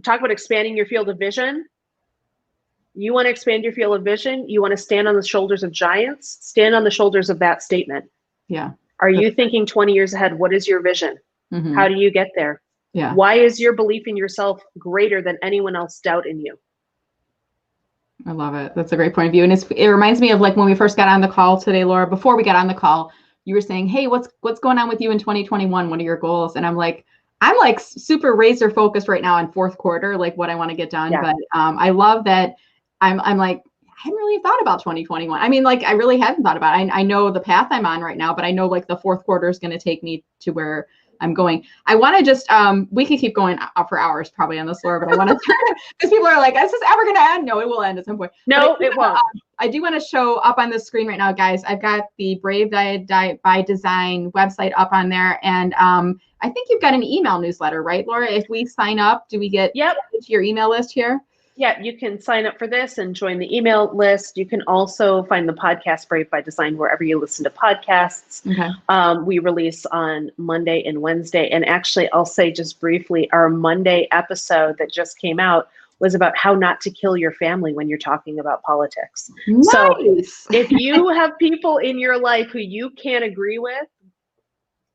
Talk about expanding your field of vision. You want to expand your field of vision? You want to stand on the shoulders of giants? Stand on the shoulders of that statement. Yeah. Are you thinking 20 years ahead? What is your vision? Mm-hmm. How do you get there? Yeah. Why is your belief in yourself greater than anyone else's doubt in you? I love it. That's a great point of view. And it reminds me of like when we first got on the call today, Laura, before we got on the call, you were saying, hey, what's going on with you in 2021? What are your goals? And I'm like super razor focused right now on fourth quarter, like what I want to get done. Yeah. But I love that I'm like, I hadn't really thought about 2021. I mean, like I really hadn't thought about it. I know the path I'm on right now, but I know like the fourth quarter is going to take me to where I'm going. I want to just, we could keep going for hours probably on this, Laura, but I want to, because people are like, is this ever going to end? No, it will end at some point. No, it won't. I do want to show up on the screen right now, guys. I've got the Brave by Design website up on there. And I think you've got an email newsletter, right, Laura? If we sign up, do we get to your email list here? Yeah, you can sign up for this and join the email list. You can also find the podcast Brave by Design wherever you listen to podcasts. Okay. We release on Monday and Wednesday. And actually, I'll say just briefly, our Monday episode that just came out was about how not to kill your family when you're talking about politics. Nice. So if you have people in your life who you can't agree with,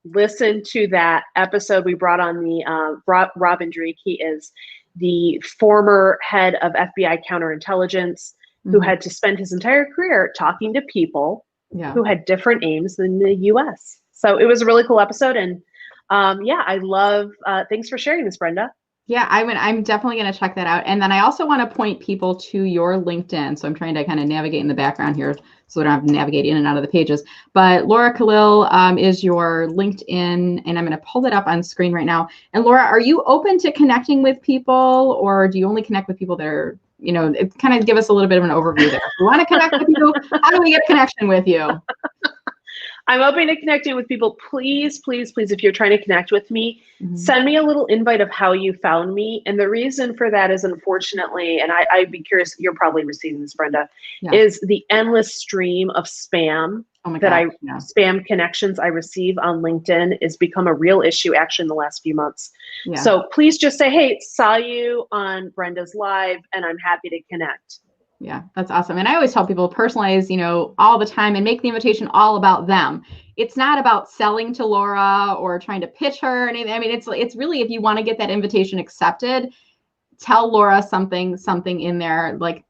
listen to that episode. We brought on the Robin Dreek. He is the former head of FBI counterintelligence, who had to spend his entire career talking to people who had different aims than the U.S. So it was a really cool episode. And I love, thanks for sharing this, Brenda. Yeah, I'm definitely going to check that out. And then I also want to point people to your LinkedIn. So I'm trying to kind of navigate in the background here so I don't have to navigate in and out of the pages. But Laura Khalil is your LinkedIn, and I'm going to pull it up on screen right now. And Laura, are you open to connecting with people, or do you only connect with people that are, kind of give us a little bit of an overview there. If you want to connect with you, how do we get connection with you? I'm open to connecting with people. Please, please, please, if you're trying to connect with me, send me a little invite of how you found me. And the reason for that is, unfortunately, and I'd be curious, you're probably receiving this, Brenda, is the endless stream of spam spam connections I receive on LinkedIn has become a real issue actually in the last few months. Yeah. So please just say, hey, saw you on Brenda's live and I'm happy to connect. Yeah, that's awesome. And I always tell people personalize, all the time and make the invitation all about them. It's not about selling to Laura or trying to pitch her or anything. I mean, it's really, if you want to get that invitation accepted, tell Laura something in there, like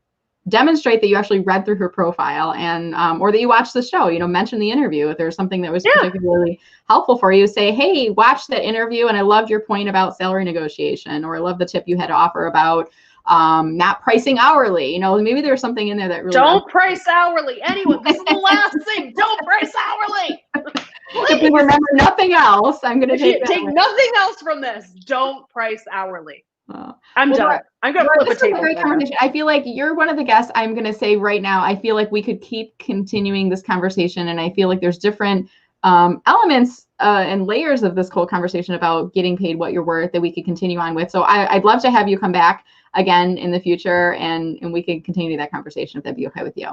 demonstrate that you actually read through her profile and, or that you watched the show, mention the interview. If there's something that was particularly helpful for you, say, hey, watch that interview. And I loved your point about salary negotiation, or I love the tip you had to offer about not pricing hourly. Maybe there's something in there that really don't price hourly. Anyone, this is the last thing. Don't price hourly. If you remember nothing else, I'm going to take nothing else from this. Don't price hourly. I'm done. I'm going to flip a table. Great conversation. I feel like you're one of the guests. I'm going to say right now, I feel like we could keep continuing this conversation, and I feel like there's different elements and layers of this whole conversation about getting paid what you're worth that we could continue on with. So I'd love to have you come back again in the future, and we can continue that conversation if that'd be okay with you.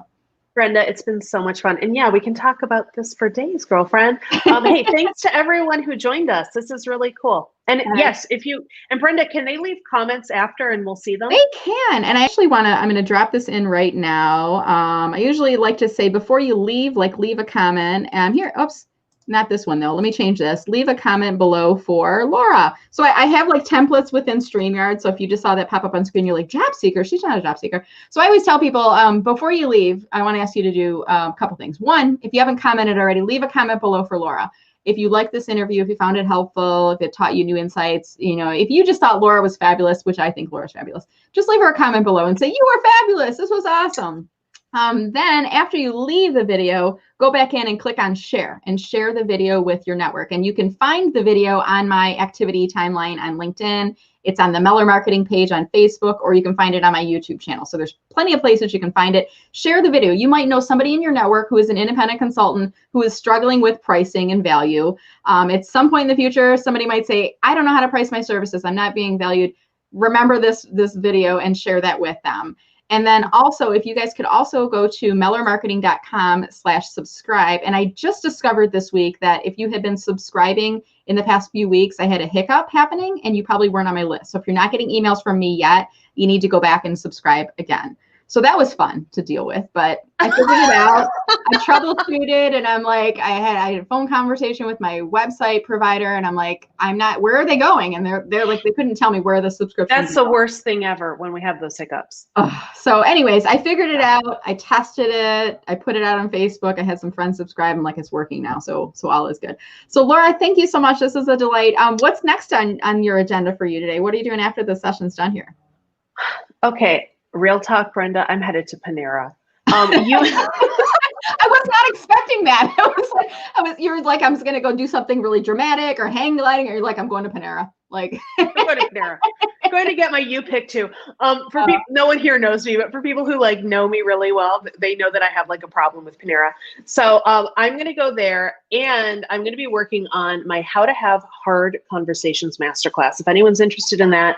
Brenda, it's been so much fun. And yeah, we can talk about this for days, girlfriend. Hey, thanks to everyone who joined us. This is really cool. And yes, and Brenda, can they leave comments after and we'll see them? They can. And I actually I'm going to drop this in right now. I usually like to say before you leave, leave a comment. Here, oops. Not this one though. Let me change this. Leave a comment below for Laura. So I have templates within StreamYard. So if you just saw that pop up on screen, you're like, job seeker. She's not a job seeker. So I always tell people before you leave, I want to ask you to do a couple things. One, if you haven't commented already, leave a comment below for Laura. If you like this interview, if you found it helpful, if it taught you new insights, if you just thought Laura was fabulous, which I think Laura's fabulous, just leave her a comment below and say, you are fabulous. This was awesome. Then after you leave the video, go back in and click on share and share the video with your network. And you can find the video on my activity timeline on LinkedIn. It's on the Meller Marketing page on Facebook, or you can find it on my YouTube channel. So there's plenty of places you can find it. Share the video. You might know somebody in your network who is an independent consultant who is struggling with pricing and value. At some point in the future, somebody might say, I don't know how to price my services. I'm not being valued. Remember this video and share that with them. And then also, if you guys could also go to mellermarketing.com/subscribe. And I just discovered this week that if you had been subscribing in the past few weeks, I had a hiccup happening and you probably weren't on my list. So if you're not getting emails from me yet, you need to go back and subscribe again. So that was fun to deal with, but I figured it out. I troubleshooted, and I'm like, I had a phone conversation with my website provider, and I'm like, where are they going? And they're like, they couldn't tell me where the subscription. That's the worst thing ever when we have those hiccups. So anyways, I figured it out. I tested it. I put it out on Facebook. I had some friends subscribe. I'm like, it's working now. So all is good. So Laura, thank you so much. This is a delight. What's next on your agenda for you today? What are you doing after the session's done here? Okay. Real talk, Brenda, I'm headed to Panera. I was not expecting that. You were like, I was going to go do something really dramatic or hang gliding, or you're like, I'm going to Panera. Like, I'm going to Panera. I'm going to get my U-pick too. For people, no one here knows me, but for people who like know me really well, they know that I have like a problem with Panera. So I'm going to go there, and I'm going to be working on my How to Have Hard Conversations masterclass. If anyone's interested in that,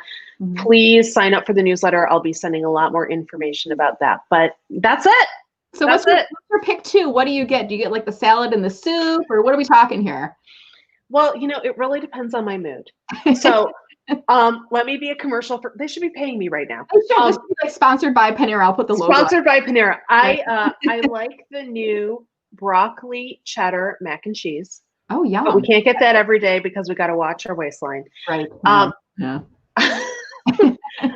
please sign up for the newsletter. I'll be sending a lot more information about that. But that's it. So what's your pick two? What do you get? Do you get like the salad and the soup, or what are we talking here? Well, it really depends on my mood. So let me be a commercial for, they should be paying me right now. This is like sponsored by Panera. I'll put the logo. Sponsored by Panera. I like the new broccoli cheddar mac and cheese. Oh, yeah. But we can't get that every day because we got to watch our waistline. Right. Yeah.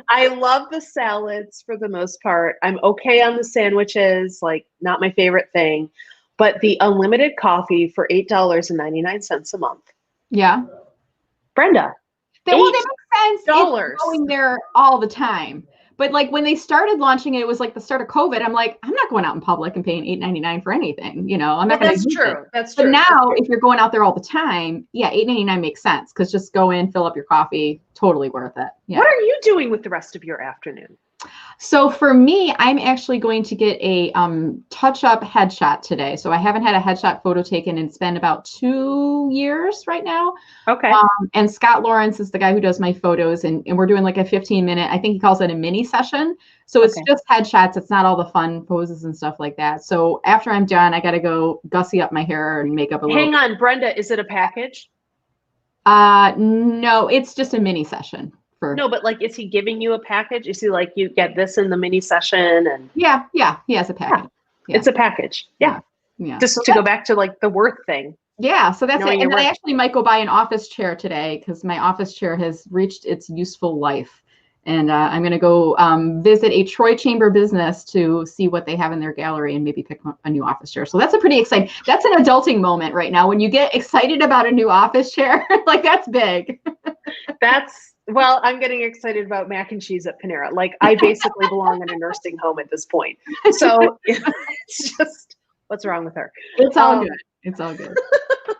I love the salads for the most part. I'm okay on the sandwiches, like not my favorite thing, but the unlimited coffee for $8.99 a month. Yeah. Brenda. That makes sense. It's going there all the time. But like when they started launching it was like the start of COVID. I'm like, I'm not going out in public and paying $8.99 for anything. I'm not going to. That's true. That's true. But now, if you're going out there all the time, yeah, $8.99 makes sense because just go in, fill up your coffee, totally worth it. Yeah. What are you doing with the rest of your afternoon? So for me, I'm actually going to get a touch-up headshot today. So I haven't had a headshot photo taken in it's been about 2 years right now. Okay. And Scott Lawrence is the guy who does my photos, and we're doing like a 15-minute, I think he calls it a mini session. So it's just headshots. It's not all the fun poses and stuff like that. So after I'm done, I got to go gussy up my hair and make up a little. Hang on, Brenda, is it a package? No, it's just a mini session. No, but like, is he giving you a package? Is he like, you get this in the mini session? And yeah, he has a package. Yeah. It's a package. Yeah. Just to go back to like the worth thing. Yeah, so that's it. And then I actually might go buy an office chair today because my office chair has reached its useful life. And I'm going to go visit a Troy Chamber business to see what they have in their gallery and maybe pick a new office chair. So that's a pretty exciting, that's an adulting moment right now. When you get excited about a new office chair, like that's big. Well, I'm getting excited about mac and cheese at Panera. Like I basically belong in a nursing home at this point. So it's just, what's wrong with her? It's all good. It's all good.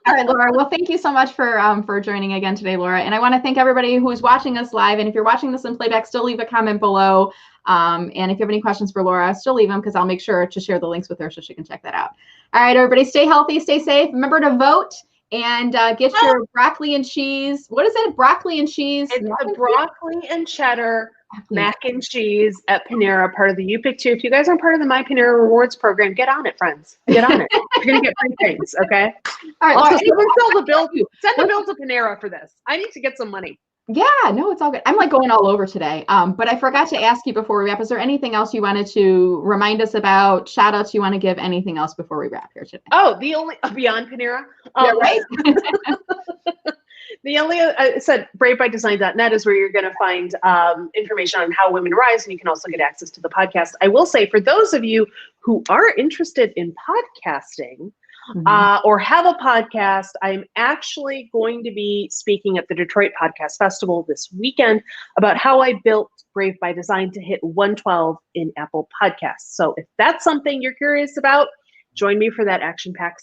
All right, Laura. Well, thank you so much for joining again today, Laura. And I want to thank everybody who's watching us live. And if you're watching this in playback, still leave a comment below. And if you have any questions for Laura, still leave them because I'll make sure to share the links with her so she can check that out. All right, everybody, stay healthy, stay safe. Remember to vote. And get your broccoli and cheese. What is it? Broccoli and cheese? It's the broccoli and cheddar mac and cheese at Panera, part of the U-Pick 2. If you guys aren't part of the My Panera Rewards program, get on it, friends. Get on it. You're going to get free things, okay? All right, also, send the bill to Panera for this. I need to get some money. Yeah, no, it's all good. I'm like going all over today. But I forgot to ask you before we wrap. Is there anything else you wanted to remind us about? Shout outs you want to give? Anything else before we wrap here today? Oh, the only beyond Panera. Yeah, right. The only I said bravebydesign.net is where you're going to find information on how women rise, and you can also get access to the podcast. I will say for those of you who are interested in podcasting. Or have a podcast, I'm actually going to be speaking at the Detroit Podcast Festival this weekend about how I built Brave by Design to hit 112 in Apple Podcasts. So if that's something you're curious about, join me for that action-packed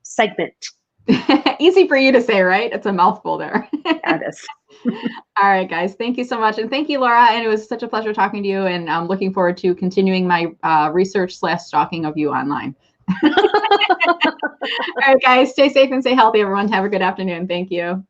segment. Easy for you to say, right? It's a mouthful there. That is. All right, guys. Thank you so much. And thank you, Laura. And it was such a pleasure talking to you. And I'm looking forward to continuing my research/stalking of you online. All right, guys. Stay safe and stay healthy, everyone. Have a good afternoon. Thank you.